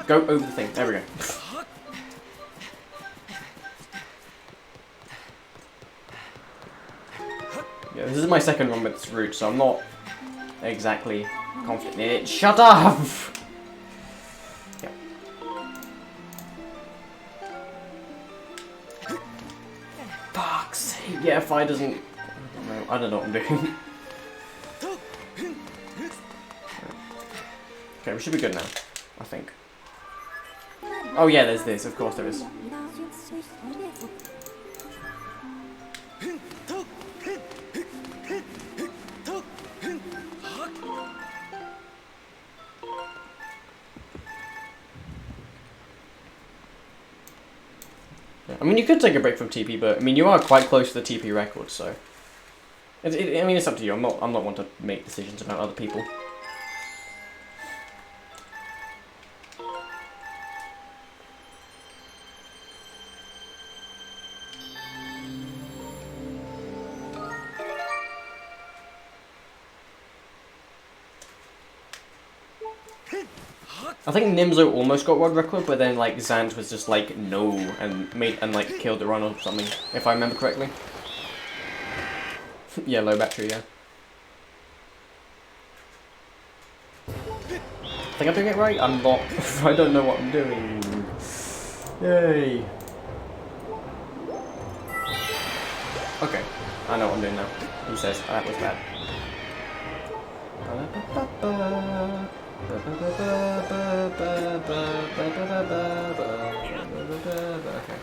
Go over the thing. There we go. Yeah, this is my second run with this route, so I'm not exactly confident in it. Shut up! Yeah. Fuck's sake. Yeah, Fi doesn't... I don't know what I'm doing. Okay, we should be good now, I think. Oh yeah, there's this, of course there is. I mean, you could take a break from TP, but I mean, you are quite close to the TP record, so I mean, it's up to you. I'm not one to make decisions about other people. I think Nimzo almost got world record, but then like Zant was just like no and like killed the run or something, if I remember correctly. Yeah, low battery, yeah. I think I'm doing it right? I'm not. I don't know what I'm doing. Yay. Okay, I know what I'm doing now. Who says that was bad? Okay.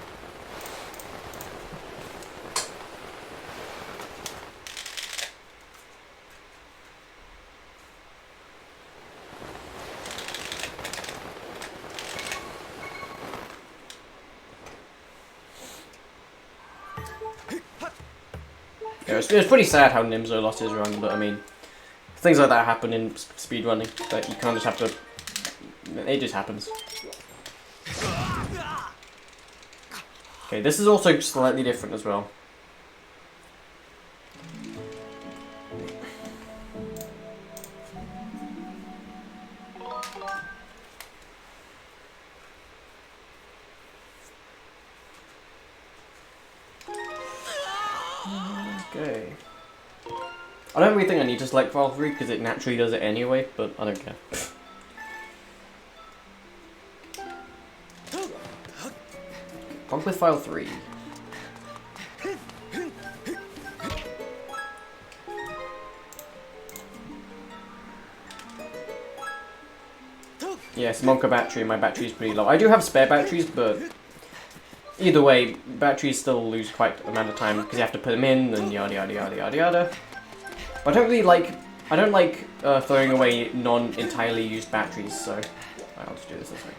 Yeah, it was pretty sad how Nimzo lost his run, but I mean, things like that happen in speedrunning, that you can't just have to... It just happens. Okay, this is also slightly different as well. Okay. I don't really think I need to select file 3 because it naturally does it anyway, but I don't care. On with file 3. Yes, Monka battery, my battery is pretty low. I do have spare batteries, but either way, batteries still lose quite an amount of time because you have to put them in and yada yada yada yada yada. But I don't really like, throwing away non-entirely used batteries, so I'll just do this way.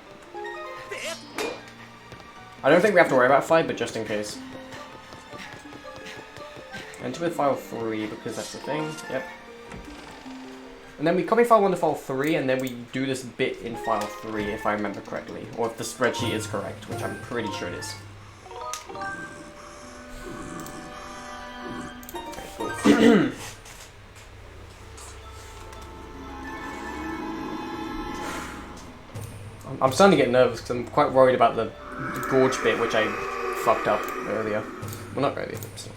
I don't think we have to worry about 5, but just in case. Enter with file 3 because that's the thing, yep. And then we copy file 1 to file 3, and then we do this bit in file 3 if I remember correctly, or if the spreadsheet is correct, which I'm pretty sure it is. Okay, cool. I'm starting to get nervous because I'm quite worried about the gorge bit, which I fucked up earlier. Well, not earlier, but still.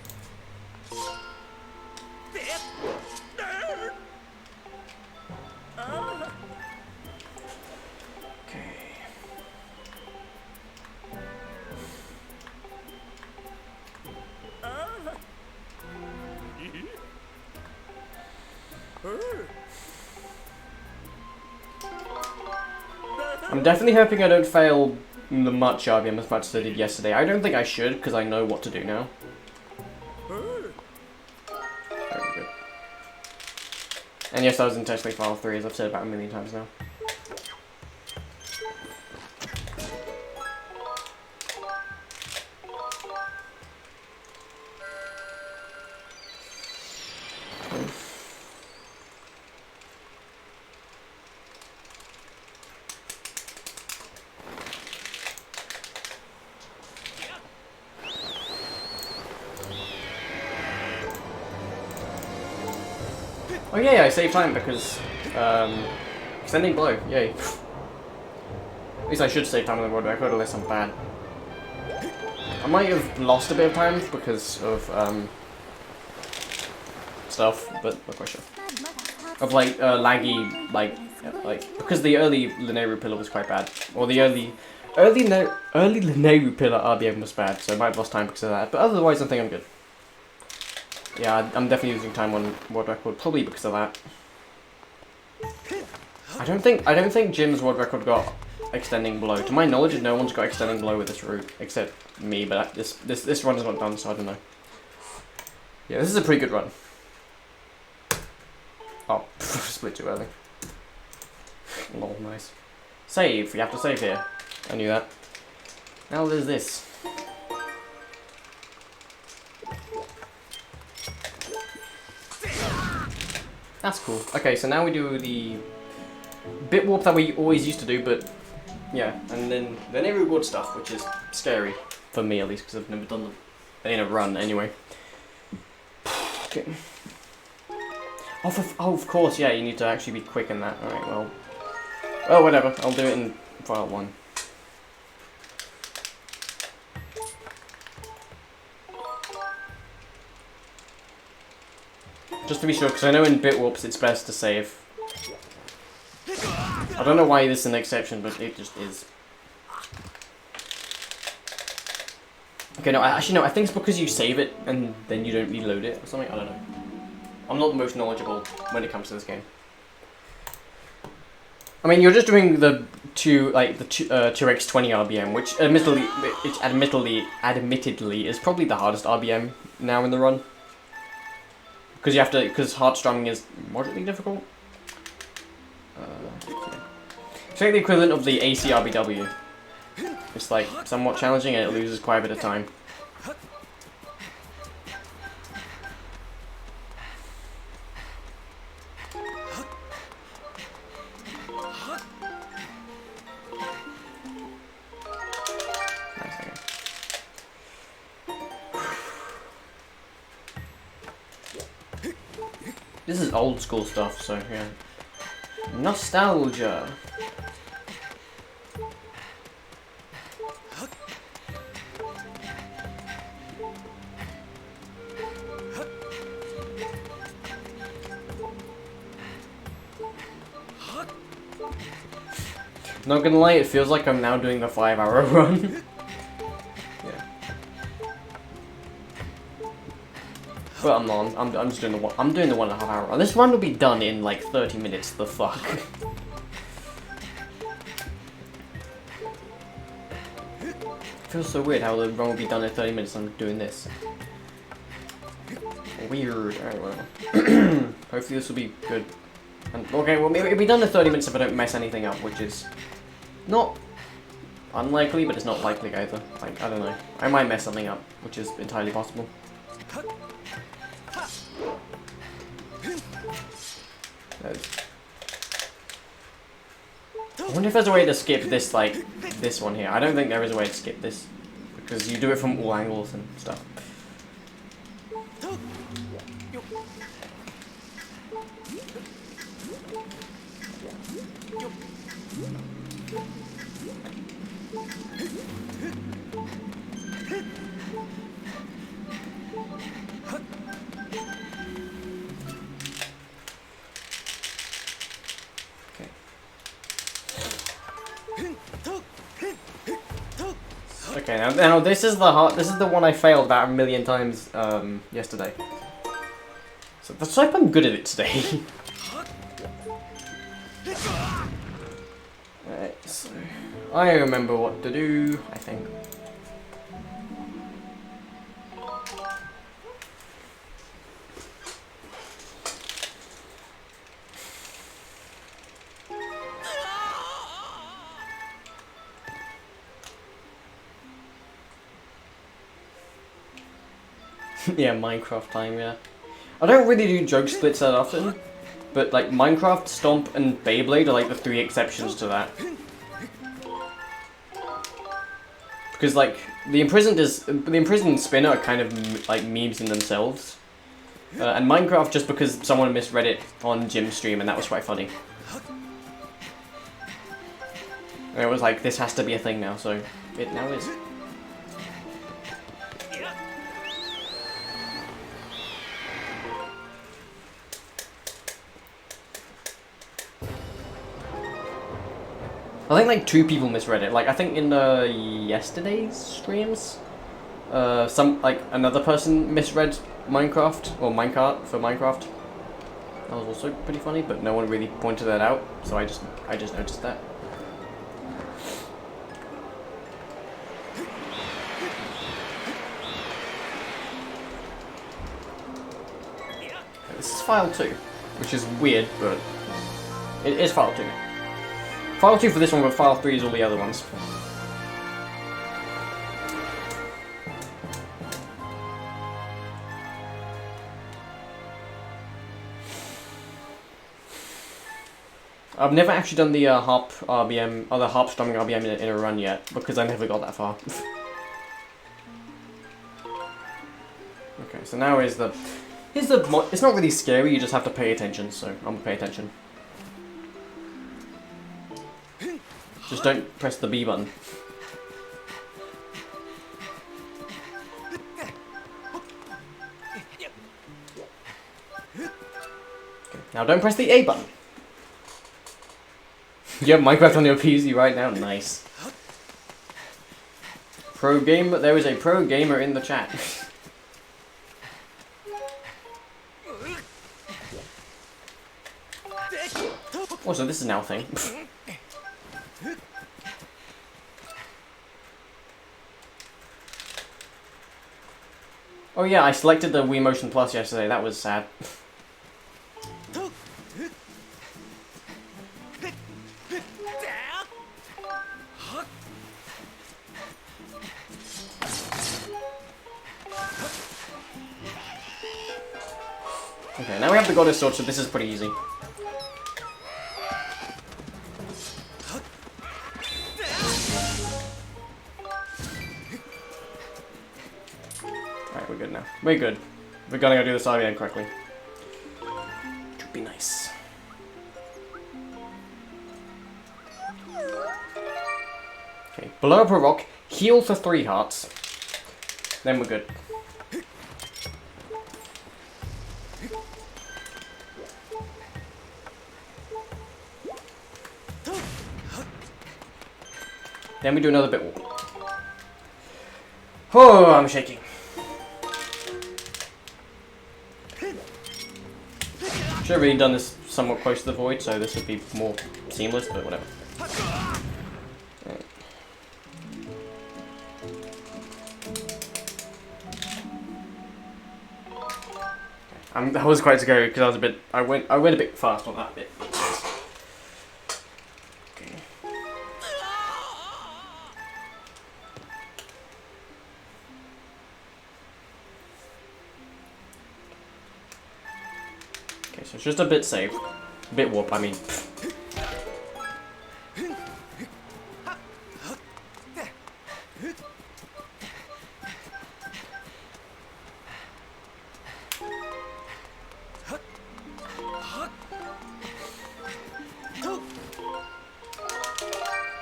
I'm definitely hoping I don't fail the much RBM as much as I did yesterday. I don't think I should, because I know what to do now. Very good. And yes, I was intentionally file 3, as I've said about a million times now. Oh yeah, I saved time because extending blow, yay. At least I should save time on the world record unless I'm bad. I might have lost a bit of time because of stuff, but not quite sure. Of like laggy, like because the early Linearu pillar was quite bad, or the early Linearu pillar RBM was bad, so I might have lost time because of that. But otherwise, I think I'm good. Yeah, I'm definitely losing time on world record, probably because of that. I don't think Jim's world record got extending blow. To my knowledge, no one's got extending blow with this route except me. But this run is not done, so I don't know. Yeah, this is a pretty good run. Oh, split too early. Lol, nice. Save. You have to save here. I knew that. Now there's this. That's cool. Okay, so now we do the bit warp that we always used to do, but yeah, and then every reward stuff, which is scary for me at least, because I've never done them in a run anyway. Okay. Oh, of course, yeah, you need to actually be quick in that. Alright, well, Oh, whatever. I'll do it in file 1. Just to be sure, because I know in Bitwarps it's best to save. I don't know why this is an exception, but it just is. Okay, no, actually no, I think it's because you save it and then you don't reload it or something, I don't know. I'm not the most knowledgeable when it comes to this game. I mean, you're just doing the 2x20 RBM, which admittedly is probably the hardest RBM now in the run. Because you have to, because hard strumming is moderately difficult. Yeah. It's like the equivalent of the AC RBW. It's like somewhat challenging and it loses quite a bit of time. This is old school stuff, so yeah. Nostalgia. Not gonna lie, it feels like I'm now doing the 5-hour run. But I'm not. I'm just doing the one. I'm doing the 1.5 hour run. This run will be done in like 30 minutes. The fuck. Feels so weird how the run will be done in 30 minutes. I'm doing this. Weird. Alright, well. Hopefully this will be good. And, okay, well maybe it'll be done in 30 minutes if I don't mess anything up, which is not unlikely, but it's not likely either. Like I don't know. I might mess something up, which is entirely possible. I wonder if there's a way to skip this, like, this one here. I don't think there is a way to skip this, because you do it from all angles and stuff. Okay, now this is the one I failed about 1,000,000 times yesterday. So let's hope I'm good at it today. Alright, so I remember what to do, I think. Yeah, Minecraft time, yeah. I don't really do joke splits that often, but like Minecraft, Stomp, and Beyblade are like the 3 exceptions to that. Because like the imprisoned and spinner are kind of like memes in themselves, and Minecraft just because someone misread it on Jim's stream and that was quite funny. And it was like, this has to be a thing now, so it now is. I think like 2 people misread it. Like I think in yesterday's streams, another person misread Minecraft or Minecart for Minecraft. That was also pretty funny, but no one really pointed that out, so I just noticed that. This is file 2, which is weird, but it is file 2. File 2 for this one, but file 3 is all the other ones. I've never actually done the harp RBM, or the harp strumming RBM in a run yet, because I never got that far. Okay, so now it's not really scary, you just have to pay attention, so I'm gonna pay attention. Just don't press the B button. Now don't press the A button. You have Minecraft on your PC right now? Nice. Pro gamer, there is a pro gamer in the chat. Also, this is now a thing. Oh yeah, I selected the Wii Motion Plus yesterday, that was sad. Okay, now we have the Goddess Sword, so this is pretty easy. Alright, we're good now. We're good. We're gonna go do the side again correctly. Which would be nice. Okay, blow up a rock, heal for 3 hearts. Then we're good. Then we do another bit wall. Oh, I'm shaking. Should have really done this somewhat close to the void, so this would be more seamless, but whatever. Right. I was quite scary because I was a bit. I went a bit fast on that bit. So it's just a bit safe. A bit warp, I mean.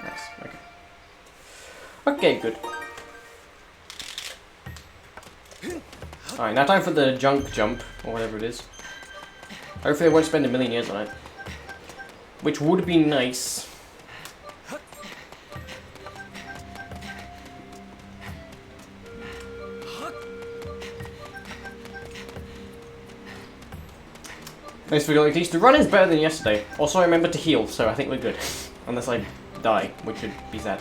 Nice, okay. Okay, good. Alright, now time for the junk jump, or whatever it is. Hopefully I won't spend a million years on it. Which would be nice. Thanks for at least the run is better than yesterday. Also I remember to heal, so I think we're good. Unless I die, which would be sad.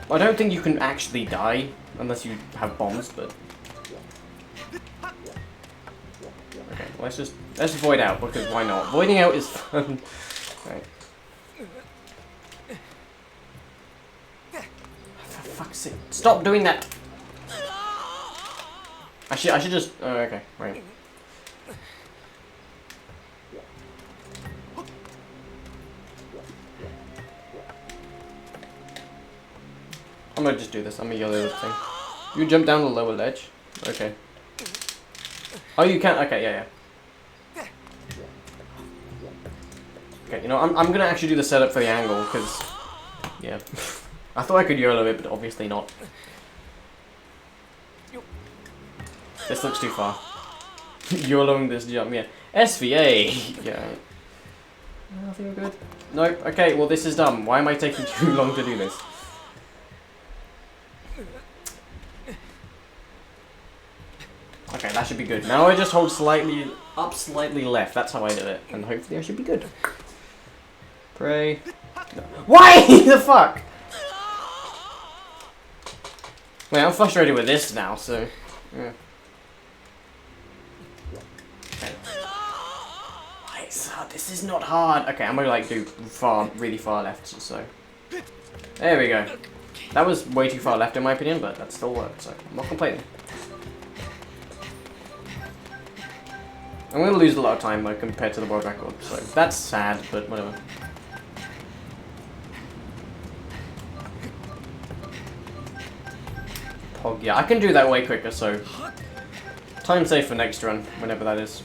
I don't think you can actually die unless you have bombs, but okay, let's void out, because why not? Voiding out is fun. Right. For fuck's sake. Stop doing that! I should just... Oh, okay, right. I'm gonna just do this. I'm gonna yell at the thing. You jump down the lower ledge? Okay. Oh, you can't? Okay, yeah. Okay, you know, I'm gonna actually do the setup for the angle, because... Yeah. I thought I could YOLO it, but obviously not. This looks too far. YOLOing this jump, yeah. SVA! Yeah. I think we're good. Nope. Okay, well this is dumb. Why am I taking too long to do this? Okay, that should be good. Now I just hold slightly up, slightly left. That's how I do it. And hopefully I should be good. Pray. No. Why the fuck? Wait, I'm frustrated with this now, so... Yeah. Okay. Why is that? This is not hard. Okay, I'm gonna like do really far left, so... There we go. That was way too far left in my opinion, but that still worked, so I'm not complaining. I'm going to lose a lot of time though compared to the world record, so that's sad, but whatever. Pog, yeah, I can do that way quicker, so time save for next run, whenever that is.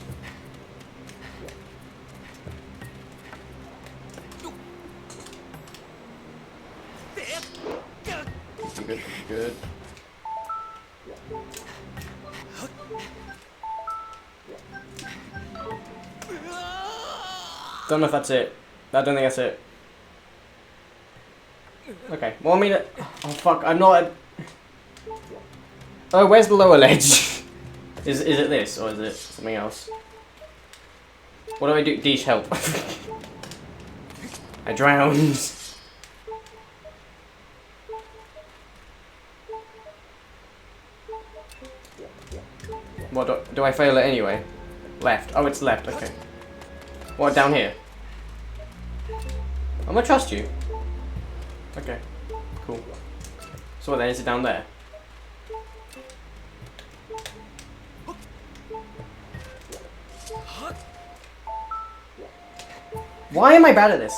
Pretty good, pretty good. Don't know if that's it. I don't think that's it. Okay. Well, I mean, oh fuck, I'm not. Oh, where's the lower ledge? Is it this or is it something else? What do I do? Deesh, help! I drowned. What do I fail it anyway? Left. Oh, it's left. Okay. What, down here? I'm gonna trust you. Okay. Cool. So what then? Is it down there? Why am I bad at this?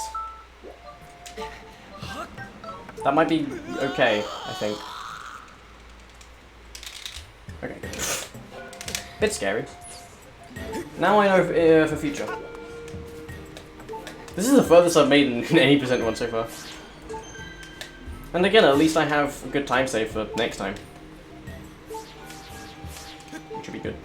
That might be okay, I think. Okay. Bit scary. Now I know for future. This is the furthest I've made in any percent one so far. And again, at least I have a good time save for next time. Which should be good.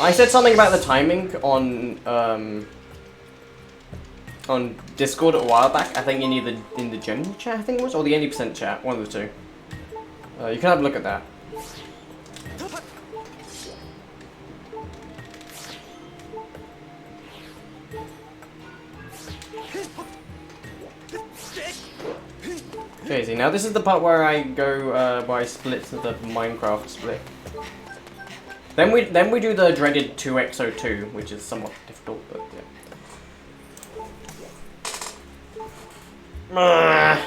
I said something about the timing on Discord a while back. I think in the general chat, I think it was, or the 80% chat, one of the two. You can have a look at that. Okay, see, now this is the part where I go, where I split to the Minecraft split. Then we do the dreaded 2x02, which is somewhat difficult, but yeah.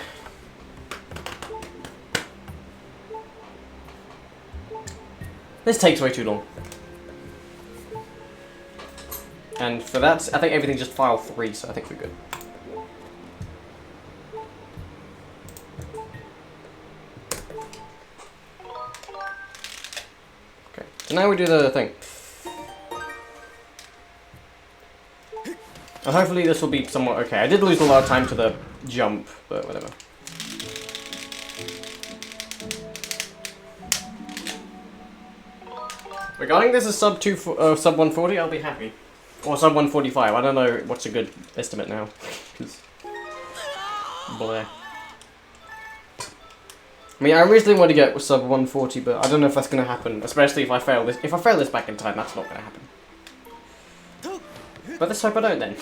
This takes way too long. And for that, I think everything's just file 3, so I think we're good. Okay, so now we do the thing. And hopefully this will be somewhat okay. I did lose a lot of time to the jump, but whatever. Regarding this as sub 140, I'll be happy. Or sub 145, I don't know what's a good estimate now. Bleh. I mean, I originally wanted to get sub 140, but I don't know if that's going to happen, especially if I fail this. If I fail this back in time, that's not going to happen. But let's hope I don't then.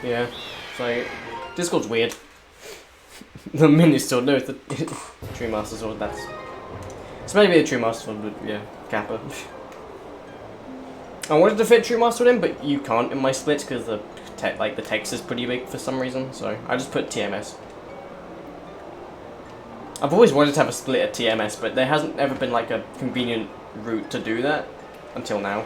Yeah, so Discord's weird. The mini sword, no, it's the True Master Sword. It's maybe a True Master Sword, but yeah, Kappa. I wanted to fit True Master Sword in, but you can't in my splits because the text is pretty big for some reason. So I just put TMS. I've always wanted to have a split at TMS, but there hasn't ever been like a convenient route to do that until now.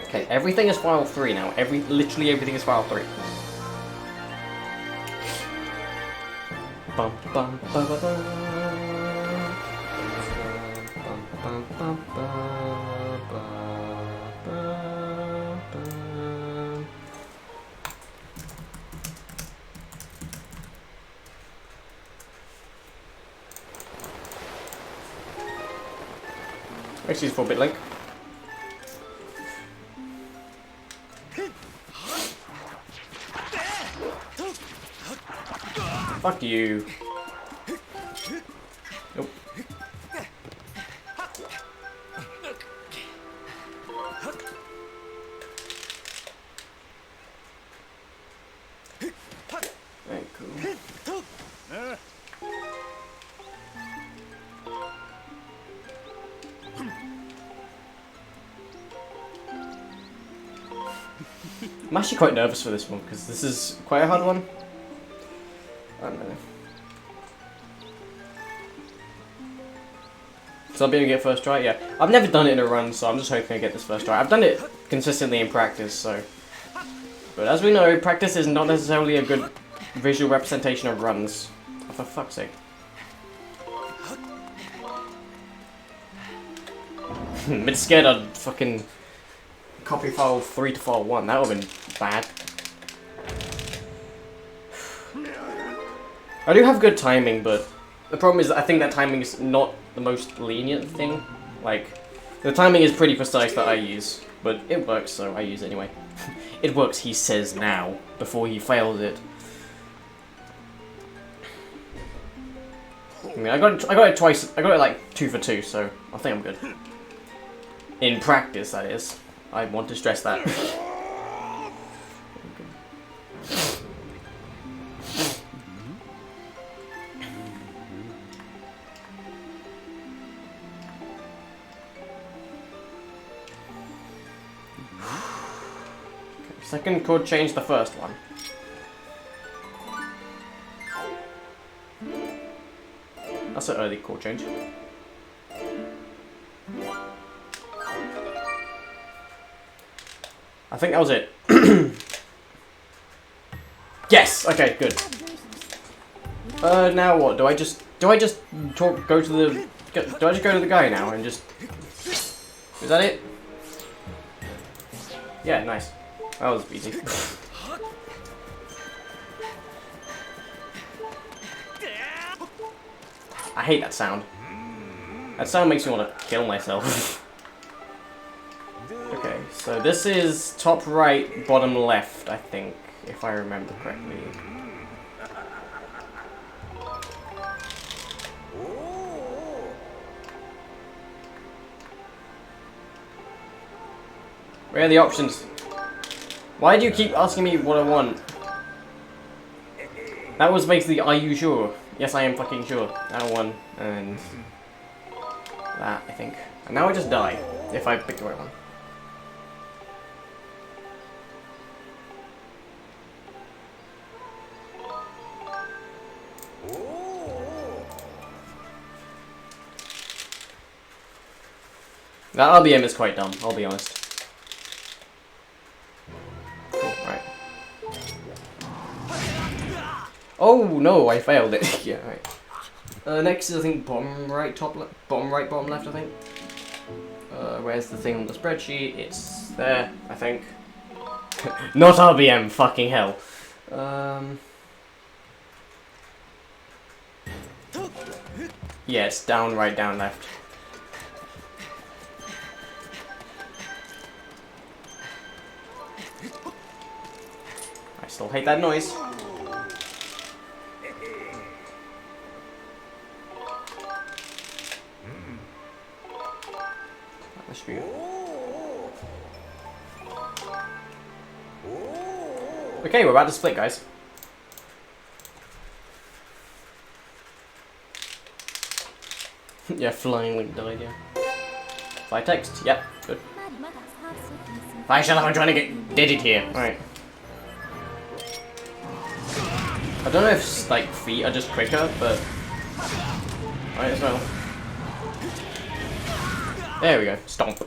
Okay, everything is file 3 now. Literally everything is file 3. Bum, bum, bum, bum, bum. Bum, bum, bum, bum, bum, bum. Actually, it's 4-bit link. Fuck you. Nope. Very cool. I'm actually quite nervous for this one, because this is quite a hard one. I don't know. So I'll be able to get first try? Yeah. I've never done it in a run, so I'm just hoping I get this first try. I've done it consistently in practice, so... But as we know, practice is not necessarily a good visual representation of runs. Oh, for fuck's sake. I'm a bit scared I'd fucking copy file 3 to file 1. That would've been bad. I do have good timing, but the problem is I think that timing is not the most lenient thing. Like, the timing is pretty precise that I use, but it works, so I use it anyway. It works, he says now, before he fails it. I mean, I got it twice. I got it like 2 for 2, so I think I'm good. In practice, that is. I want to stress that. Second could change the first one. That's an early chord change. I think that was it. Yes. Okay. Good. Now what? Do I just go to the? Do I just go to the guy now and just? Is that it? Yeah. Nice. That was easy. I hate that sound. That sound makes me want to kill myself. Okay, so this is top right, bottom left, I think, if I remember correctly. Where are the options? Why do you keep asking me what I want? That was basically, are you sure? Yes, I am fucking sure. That one, and that, I think. And now I just die, if I pick the right one. That RBM is quite dumb, I'll be honest. Cool, right. Oh no, I failed it. Yeah, right. Next is I think bottom right, bottom right, bottom left, I think. Where's the thing on the spreadsheet? It's there, I think. Not RBM, fucking hell. Yeah, it's down, right, down, left. I still hate that noise. That should be good. Okay, we're about to split, guys. Yeah, flying link died, yeah. Fly text, yep, good. Fly shut up, I'm trying to get it here. Alright. I don't know if like feet are just quicker, but might as well. There we go. Stomp.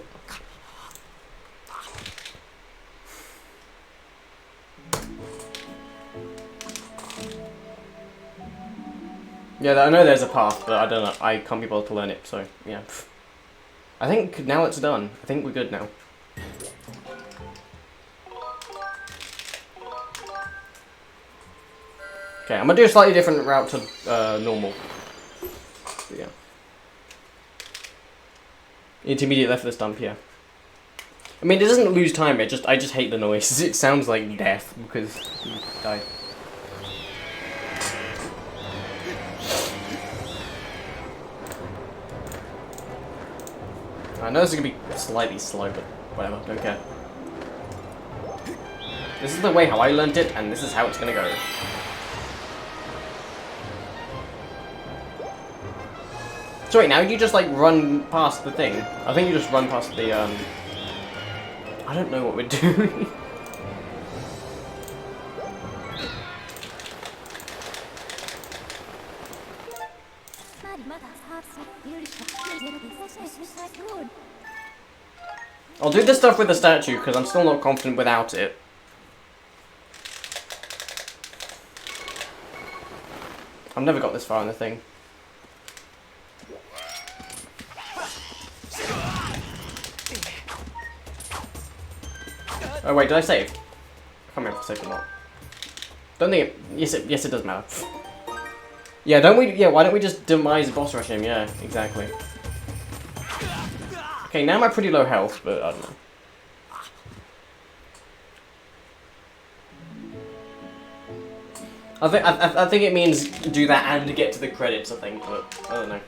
Yeah, I know there's a path, but I don't know. I can't be bothered to learn it, so yeah. I think now it's done. I think we're good now. Okay, I'm gonna do a slightly different route to normal. But yeah. Intermediate left of the stump, yeah. I mean, it doesn't lose time. I just hate the noise. It sounds like death because he died. I know this is gonna be slightly slow, but whatever. Don't care. This is the way how I learned it, and this is how it's gonna go. So wait, now you just like run past the thing. I think you just run past the I don't know what we're doing. I'll do this stuff with the statue, because I'm still not confident without it. I've never got this far in the thing. Oh wait, did I save? I can't remember if I saved or not. Don't think it... Yes it does matter. Yeah, why don't we just demise boss rush him? Yeah, exactly. Okay, now I'm at pretty low health, but I don't know. I think it means do that and get to the credits, I think, but I don't know.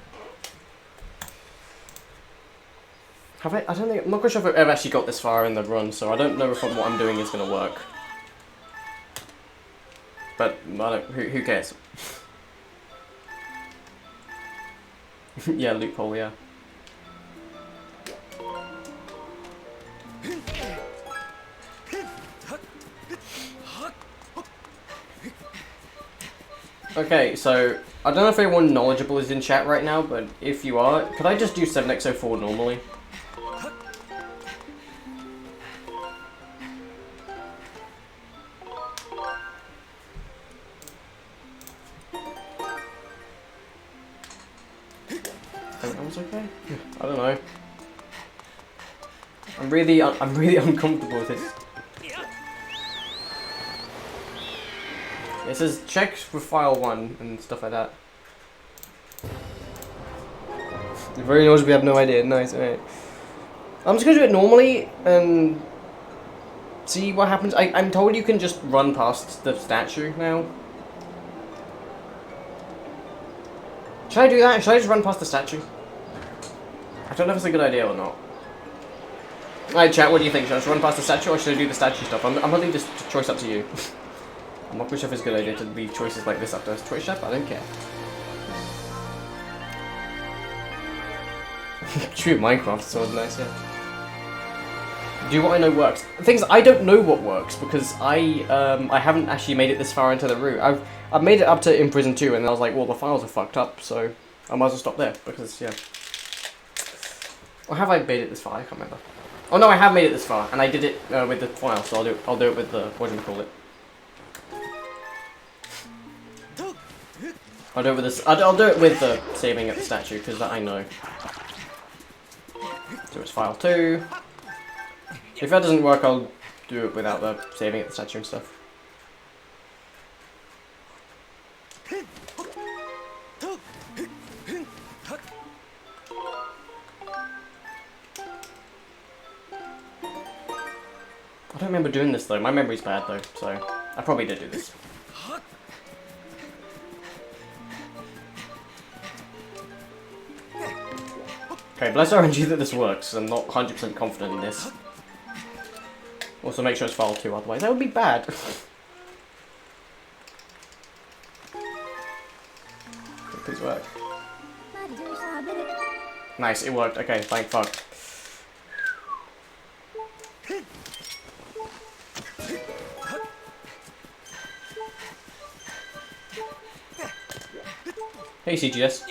I'm not quite sure if I've ever actually got this far in the run, so I don't know if what I'm doing is gonna work. But who cares? Yeah, loophole, yeah. Okay, so I don't know if anyone knowledgeable is in chat right now, but if you are, could I just do 7x04 normally? Okay? I don't know. I'm really uncomfortable with this. It says check for file 1 and stuff like that. Very nice, we have no idea. Nice, alright. I'm just gonna do it normally and see what happens. I'm told you can just run past the statue now. Should I do that? Should I just run past the statue? I don't know if it's a good idea or not. Alright chat, what do you think? Should I just run past the statue or should I do the statue stuff? I'm gonna leave this choice up to you. I'm not quite sure if it's a good idea to leave choices like this up to us. Choice chef? I don't care. True, Minecraft, so it's nice, yeah. Do what I know works. The thing is, I don't know what works because I haven't actually made it this far into the route. I've made it up to in Prison 2 and I was like, well, the files are fucked up, so I might as well stop there because, yeah. Or have I made it this far? I can't remember. Oh no, I have made it this far, and I did it with the file, so I'll do it with the, what do you call it? I'll do it with this. I'll do it with the saving at the statue because that I know. So it's file 2. If that doesn't work, I'll do it without the saving at the statue and stuff. I don't remember doing this though. My memory's bad though, so I probably did do this. Okay, bless RNG that this works. I'm not 100% confident in this. Also make sure it's file 2, otherwise that would be bad. Please work. Nice, it worked. Okay, thank fuck. Hey CGS.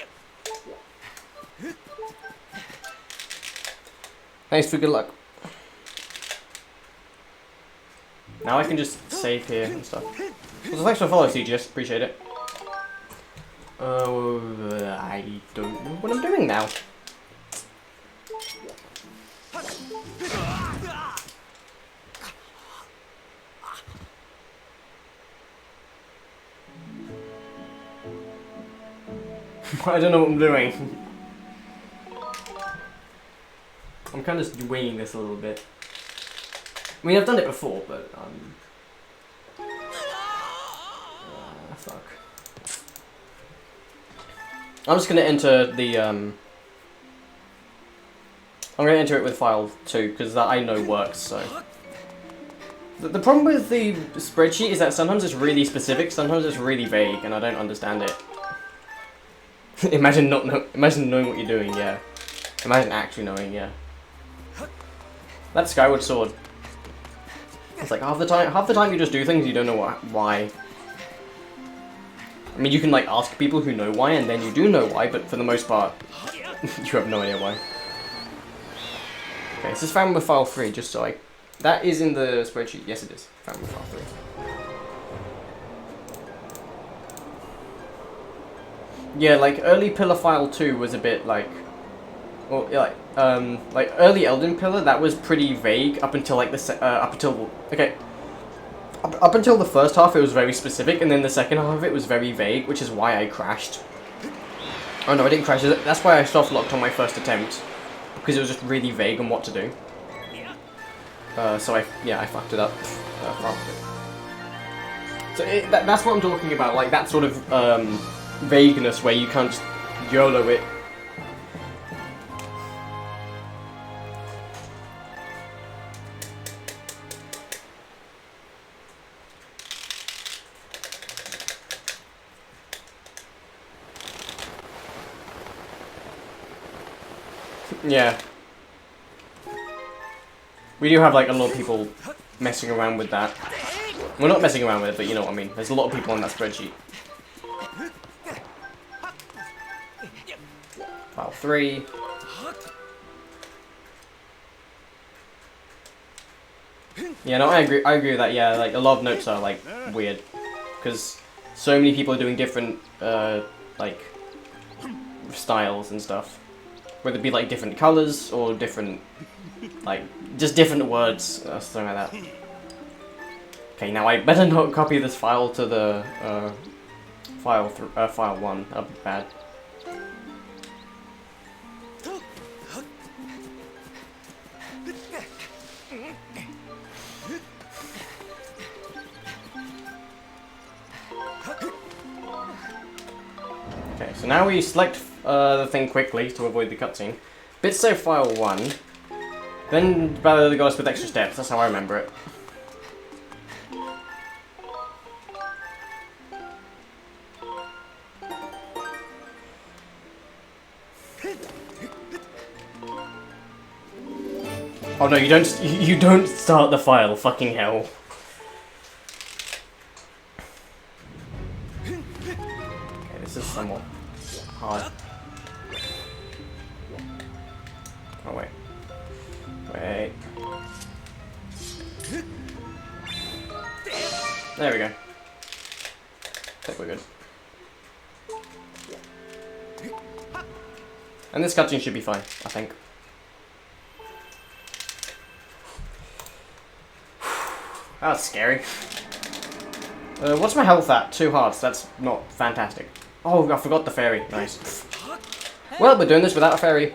Thanks for good luck. Now I can just save here and stuff. So thanks for the follow, CGS. Appreciate it. I don't know what I'm doing now. I don't know what I'm doing. I'm kind of just winging this a little bit. I mean, I've done it before, but fuck. I'm just gonna enter the I'm gonna enter it with file 2 because that I know works. So the problem with the spreadsheet is that sometimes it's really specific, sometimes it's really vague, and I don't understand it. Imagine knowing what you're doing, yeah. Imagine actually knowing, yeah. That Skyward sword. It's like half the time you just do things you don't know why. I mean, you can like ask people who know why, and then you do know why, but for the most part, you have no idea why. Okay, this is found with file 3, just so I... That is in the spreadsheet. Yes, it is. Found with file 3. Yeah, like, early Pillar File 2 was a bit, like... Well, like, early Elden Pillar, that was pretty vague up until, like, up until the first half, it was very specific, and then the second half of it was very vague, which is why I crashed. Oh, no, I didn't crash. That's why I soft-locked on my first attempt, because it was just really vague on what to do. So I fucked it up. So that's what I'm talking about, like, that sort of, vagueness where you can't just YOLO it. Yeah. We do have, like, a lot of people messing around with that. We're not messing around with it, but you know what I mean. There's a lot of people on that spreadsheet. File 3. Yeah, no, I agree with that, yeah, like, a lot of notes are, like, weird. Because so many people are doing different, like, styles and stuff. Whether it be, like, different colours, or different, like, just different words, something like that. Okay, now I better not copy this file to the, file 1, that'd be bad. Okay, so now we select the thing quickly to avoid the cutscene. Bit save file 1, then Battle of the Goddess with extra steps, that's how I remember it. Oh no, you don't start the file, fucking hell. Okay, this is somewhat hard. Oh wait. Wait. There we go. I think we're good. And this cutscene should be fine, I think. That's scary. What's my health at? 2 hearts. That's not fantastic. Oh, I forgot the fairy. Nice. Well, we're doing this without a fairy.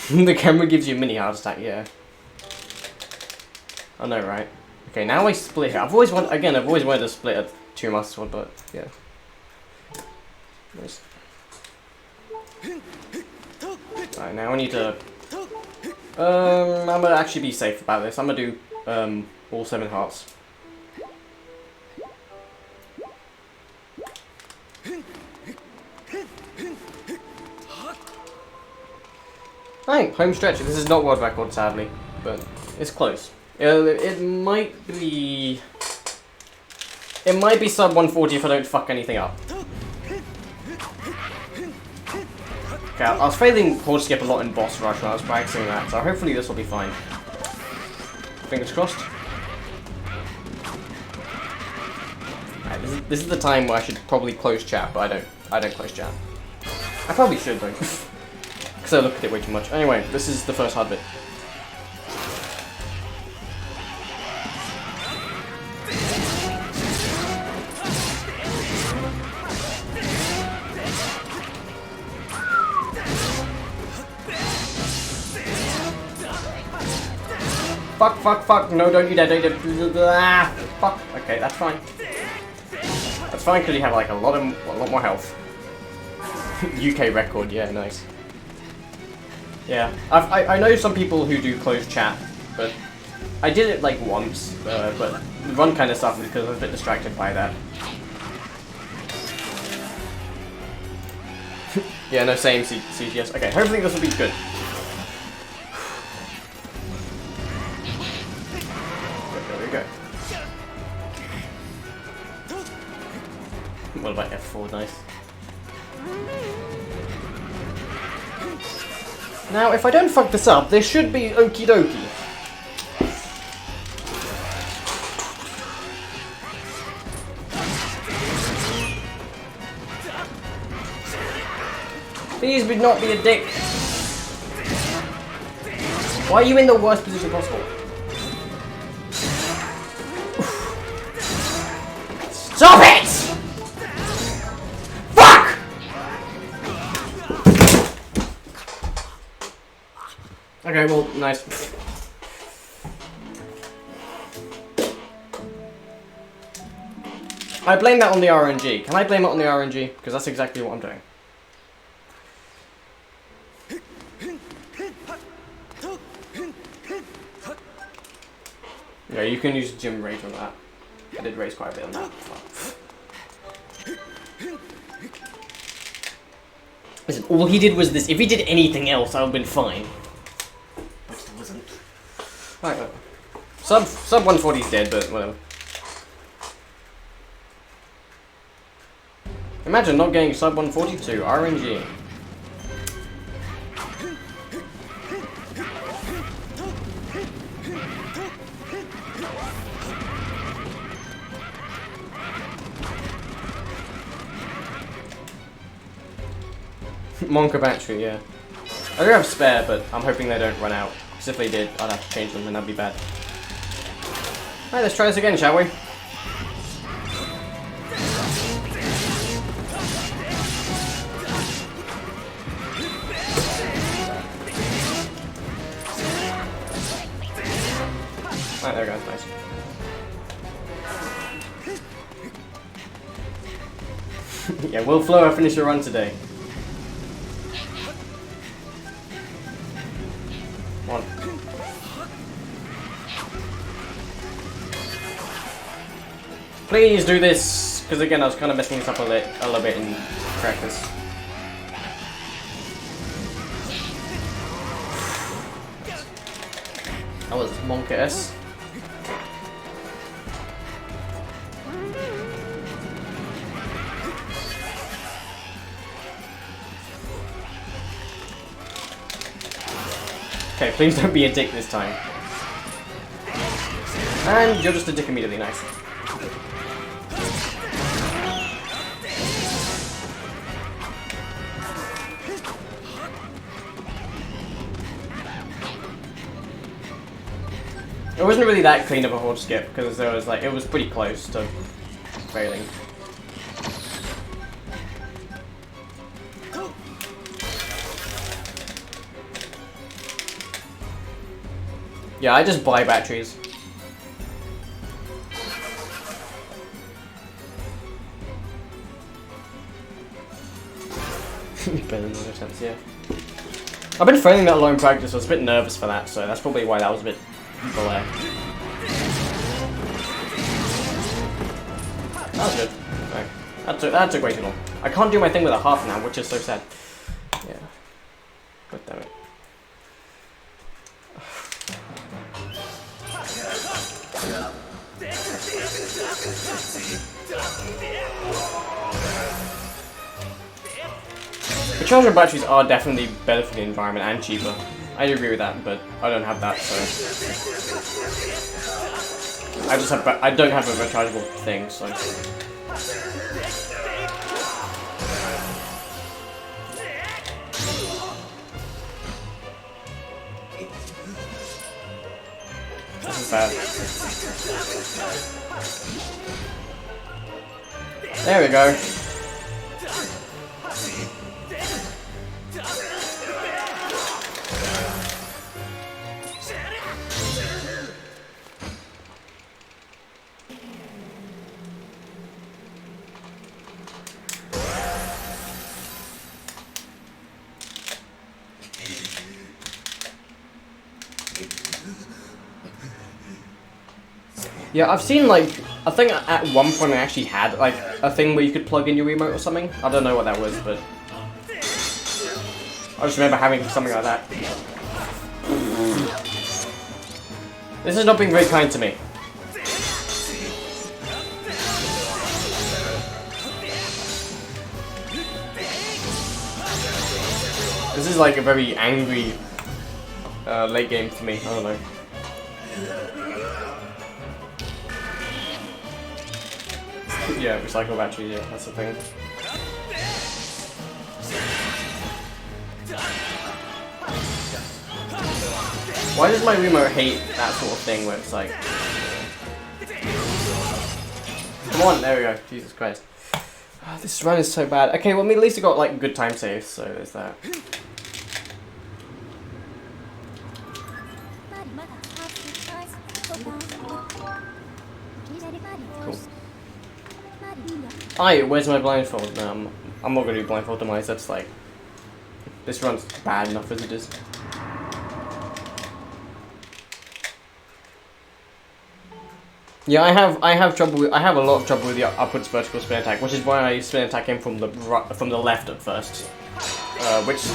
The camera gives you a mini heart attack, yeah. I know, right? Okay, now I split here. I've always wanted to split a 2-master sword, but yeah. Nice. Alright, now I need to... I'm gonna actually be safe about this. I'm gonna do all 7 hearts. Right, home stretch. This is not world record, sadly, but it's close. It might be sub 140 if I don't fuck anything up. Okay, I was failing horde skip a lot in boss rush when I was practicing that, so hopefully this will be fine. Fingers crossed. Right, this is the time where I should probably close chat, but I don't close chat. I probably should though, because I look at it way too much. Anyway, this is the first hard bit. Fuck, no, don't you dare, fuck, okay, that's fine. That's fine, because you have, like, a lot more health. UK record, yeah, nice. Yeah, I know some people who do closed chat, but I did it, like, once, but the run kind of suffered because I was a bit distracted by that. Yeah, no, same, CGS. Okay, hopefully this will be good. What about F4? Nice. Now, if I don't fuck this up, this should be okie dokie. Please do not be a dick. Why are you in the worst position possible? Stop it! Fuck! Okay, well, nice. I blame that on the RNG. Can I blame it on the RNG? Because that's exactly what I'm doing. Yeah, you can use gym rage on that. I did raise quite a bit on that. Listen, all he did was this. If he did anything else, I would have been fine. But he wasn't. Right, whatever. Sub 140 is dead, but whatever. Imagine not getting sub 142 RNG. Monka battery, yeah. I do have spare, but I'm hoping they don't run out. Because if they did, I'd have to change them and that'd be bad. Alright, let's try this again, shall we? Alright, there we go, nice. Yeah, will Flower finish a run today? One. Please do this, because again I was kind of messing this up a little bit in practice. That was Monka-S. Okay, please don't be a dick this time. And you're just a dick immediately, nice. It wasn't really that clean of a horde skip, because there was like, it was pretty close to failing. Yeah, I just buy batteries. Better than other attempts, yeah. I've been failing that a lot in practice, so I was a bit nervous for that, so that's probably why that was a bit below. That was good. Okay. That took way too long. I can't do my thing with a half now, which is so sad. Yeah. God damn it. Rechargeable batteries are definitely better for the environment and cheaper. I agree with that, but I don't have that, so I don't have a rechargeable thing, so. This is bad. There we go. Yeah, I've seen like, I think at one point I actually had like a thing where you could plug in your remote or something. I don't know what that was, but I just remember having something like that. This is not being very kind to me. This is like a very angry late game for me. I don't know. Yeah, recycle batteries. Yeah, that's the thing. Why does my remote hate that sort of thing where it's like... Come on, there we go. Jesus Christ. Oh, this run is so bad. Okay, well, I mean, at least I got like good time saves, so there's that. Cool. Aye, where's my blindfold? No, I'm not gonna do blindfold demise. That's like... This run's bad enough as it is. Yeah, I have trouble with, I have a lot of trouble with the upwards vertical spin attack, which is why I spin attack him from the left at first, which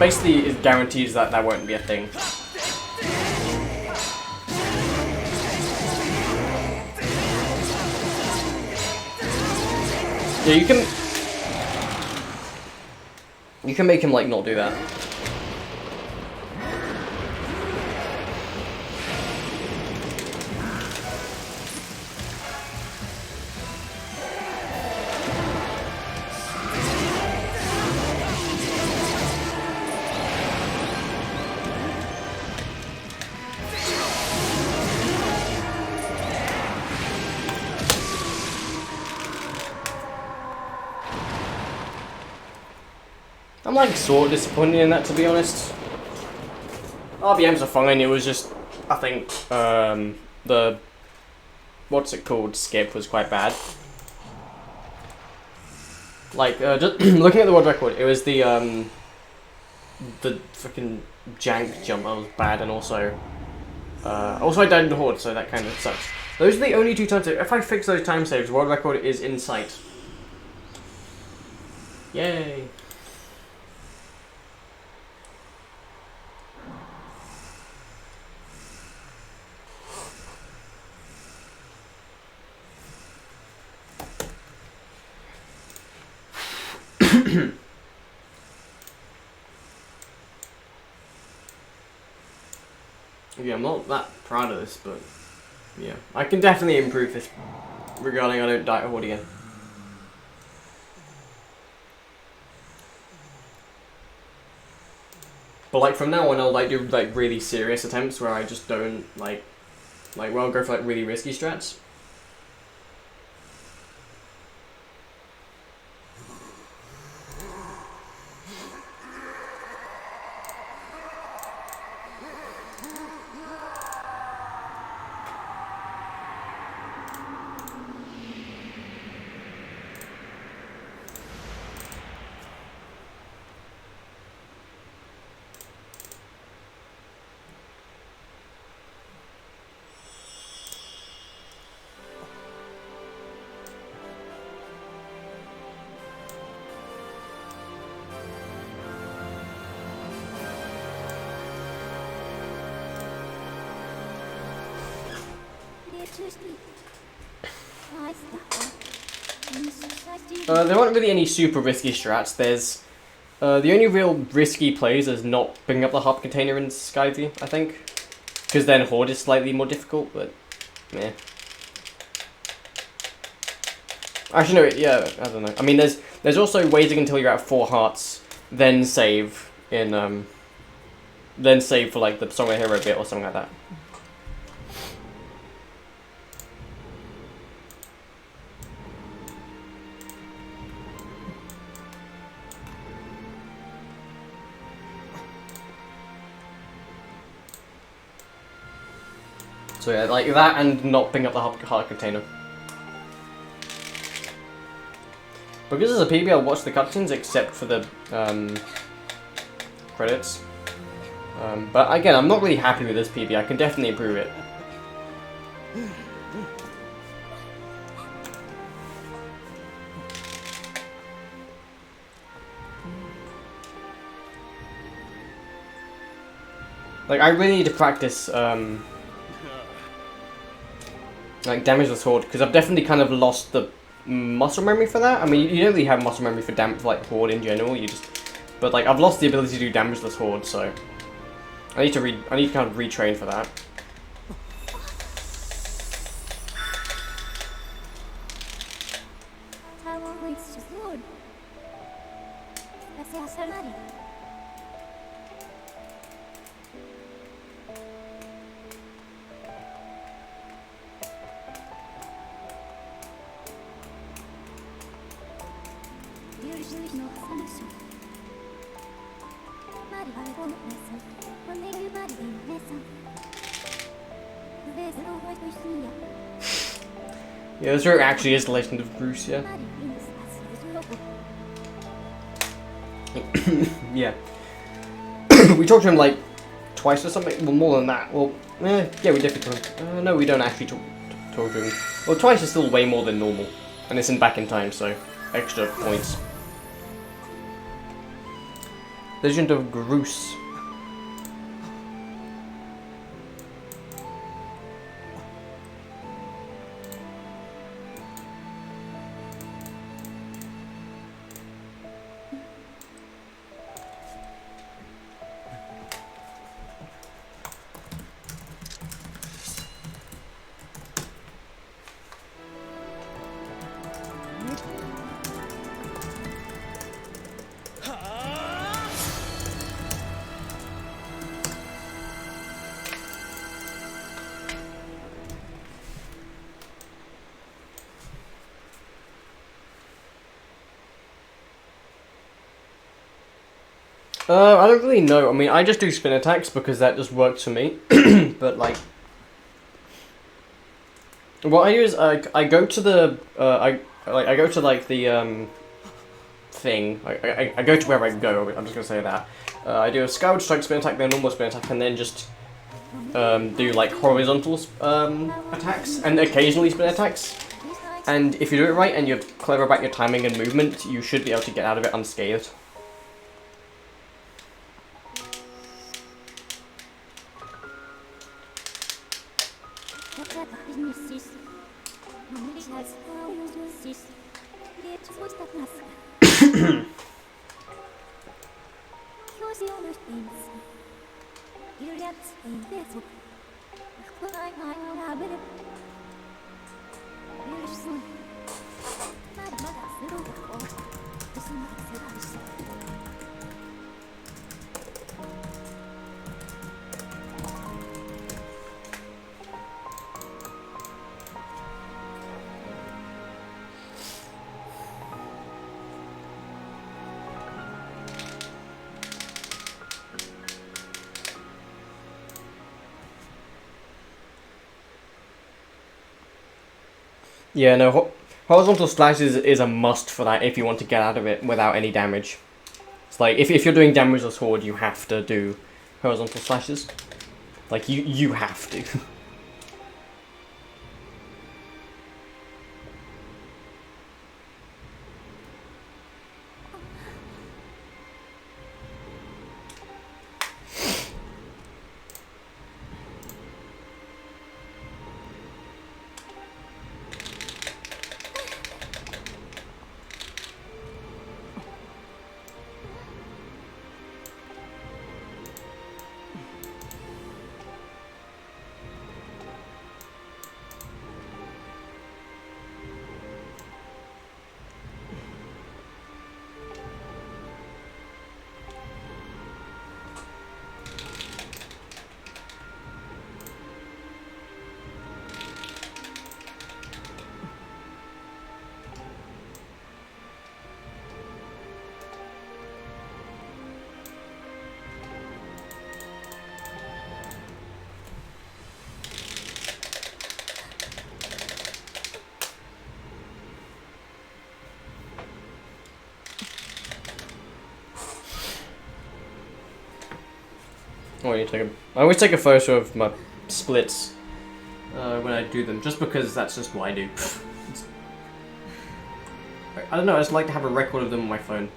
basically guarantees that won't be a thing. Yeah, you can make him like not do that. I'm like sort of disappointed in that, to be honest. RBMs are fine, it was just, I think, the, what's it called, skip was quite bad. Like, just looking at the world record, it was the freaking jank jump that was bad, and also I died in the horde, so that kind of sucks. Those are the only two time saves. If I fix those time saves, world record is in sight. Yay. Yeah, I'm not that proud of this, but yeah, I can definitely improve this regarding I don't die at horde again. But like from now on, I'll like do like really serious attempts where I just don't like where I'll go for like really risky strats. There aren't really any super risky strats. There's the only real risky plays is not bringing up the hub container in Skyward, I think, because then horde is slightly more difficult. But yeah, actually no, yeah, I don't know. I mean, there's also waiting until you're at 4 hearts, then save in then save for like the Song of the Hero bit or something like that. So yeah, like that and not bring up the heart container. Because as a PB, I'll watch the cutscenes except for the credits. But again, I'm not really happy with this PB. I can definitely improve it. Like, I really need to practice like damageless horde, because I've definitely kind of lost the muscle memory for that. I mean, you don't really have muscle memory for like horde in general. You just But like I've lost the ability to do damageless horde, so I need to kind of retrain for that. Yeah, this actually is the Legend of Bruce, yeah. Yeah. We talked to him like twice or something, well more than that. Well, yeah, we definitely talked to him. No, we don't actually talk to him. Well, twice is still way more than normal. And it's in Back in Time, so extra points. Legend of Bruce. I don't really know. I mean, I just do spin attacks because that just works for me. But like, what I do is I go to the I go to like the thing. I go to where I go. I'm just gonna say that. I do a Skyward strike spin attack, then a normal spin attack, and then just do like horizontal attacks and occasionally spin attacks. And if you do it right and you're clever about your timing and movement, you should be able to get out of it unscathed. Yeah, no, horizontal slashes is a must for that if you want to get out of it without any damage. It's like, if you're doing damageless horde, you have to do horizontal slashes. Like, you have to. Oh, I always take a photo of my splits when I do them, just because that's just what I do. I don't know, I just like to have a record of them on my phone.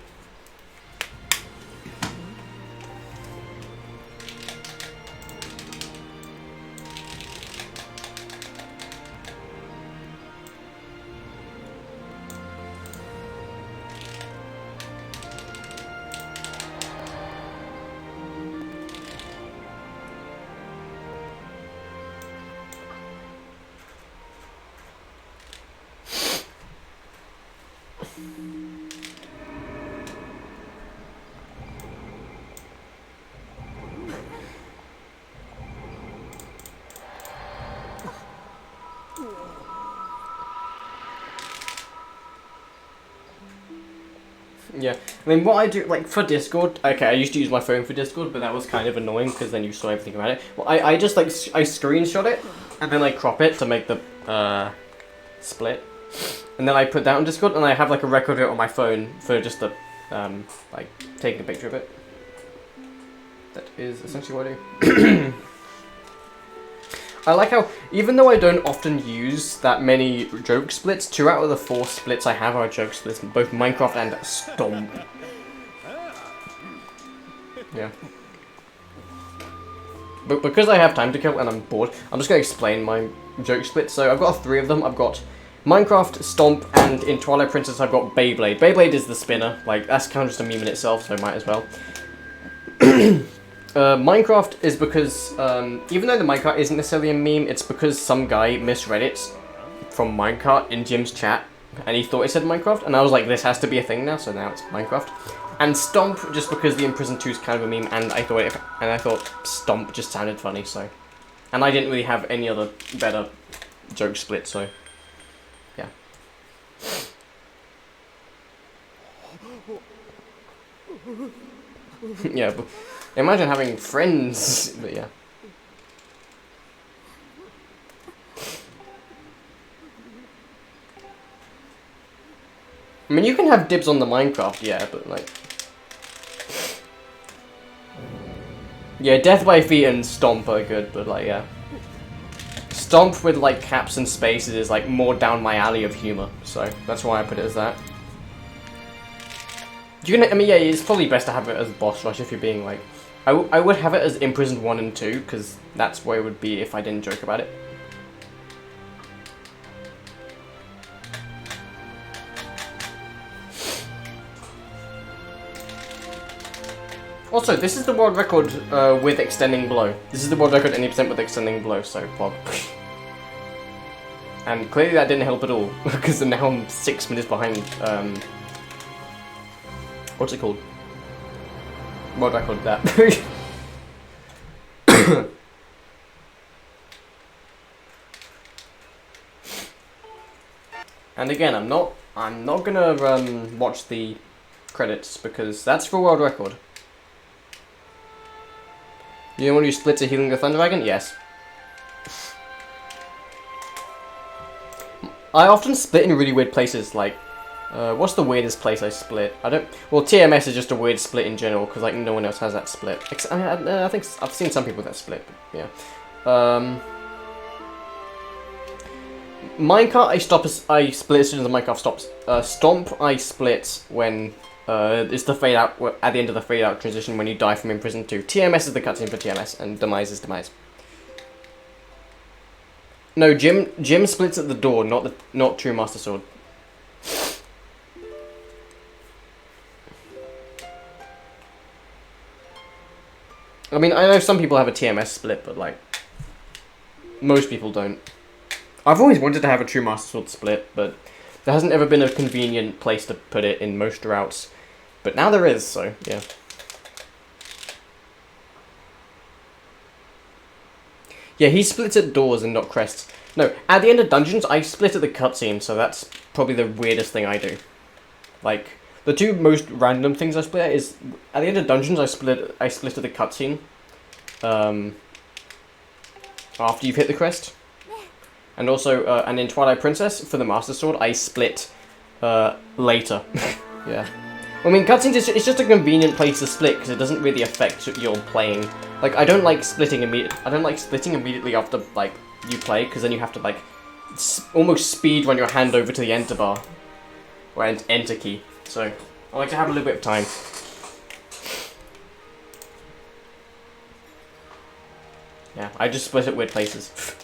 Yeah, I mean, what I do, like, for Discord, okay, I used to use my phone for Discord, but that was kind of annoying, because then you saw everything about it. Well, I just, like, I screenshot it, and then I crop it to make the, split. And then I put that on Discord, and I have, like, a record of it on my phone for just the, like, taking a picture of it. That is essentially what I do. I like how, even though I don't often use that many joke splits, 2 out of the 4 splits I have are joke splits, both Minecraft and Stomp. Yeah. But because I have time to kill and I'm bored, I'm just going to explain my joke splits. So I've got 3 of them. I've got Minecraft, Stomp, and in Twilight Princess I've got Beyblade. Beyblade is the spinner, like, that's kind of just a meme in itself, so I might as well. Minecraft is because, even though the minecart isn't necessarily a meme, it's because some guy misread it from minecart in Jim's chat, and he thought it said Minecraft, and I was like, this has to be a thing now, so now it's Minecraft. And Stomp, just because the Imprisoned 2 is kind of a meme, and I thought Stomp just sounded funny, so. And I didn't really have any other better joke split, so, yeah. Yeah, but imagine having friends, but yeah. I mean, you can have dibs on the Minecraft, yeah, but like... Yeah, Death by Feet and Stomp are good, but like, yeah. Stomp with like caps and spaces is like more down my alley of humor, so that's why I put it as that. I mean, yeah, it's probably best to have it as Boss Rush if you're being like... I would have it as Imprisoned 1 and 2, because that's where it would be if I didn't joke about it. Also, this is the world record with extending blow. This is the world record any percent with extending blow, so plug. And clearly that didn't help at all, because now I'm 6 minutes behind, what's it called? World record that. And again, I'm not gonna watch the credits because that's for world record. You want to use splits of healing the Thunder Dragon? Yes. I often split in really weird places, like, what's the weirdest place I split? Well, TMS is just a weird split in general, because, like, no one else has that split. I think I've seen some people that split, but, yeah. Minecart, I split as soon as the minecart stops. Stomp, I split when, it's the fade out, at the end of the fade out transition when you die from Imprisoned 2. TMS is the cutscene for TMS, and Demise is Demise. No, Jim splits at the door, not True Master Sword. I mean, I know some people have a TMS split, but like, most people don't. I've always wanted to have a True Master Sword split, but there hasn't ever been a convenient place to put it in most routes. But now there is, so, yeah. Yeah, he splits at doors and not crests. No, at the end of dungeons, I split at the cutscene, so that's probably the weirdest thing I do. Like, the 2 most random things I split at is, at the end of dungeons, I split at the cutscene. After you've hit the crest. And also, and in Twilight Princess, for the Master Sword, I split, later. Yeah. I mean, cutscenes, it's just a convenient place to split, because it doesn't really affect your playing. Like, I don't like splitting immediately after, like, you play, because then you have to, like, almost speed run your hand over to the enter bar. Or enter key. So, I like to have a little bit of time. Yeah, I just split at weird places.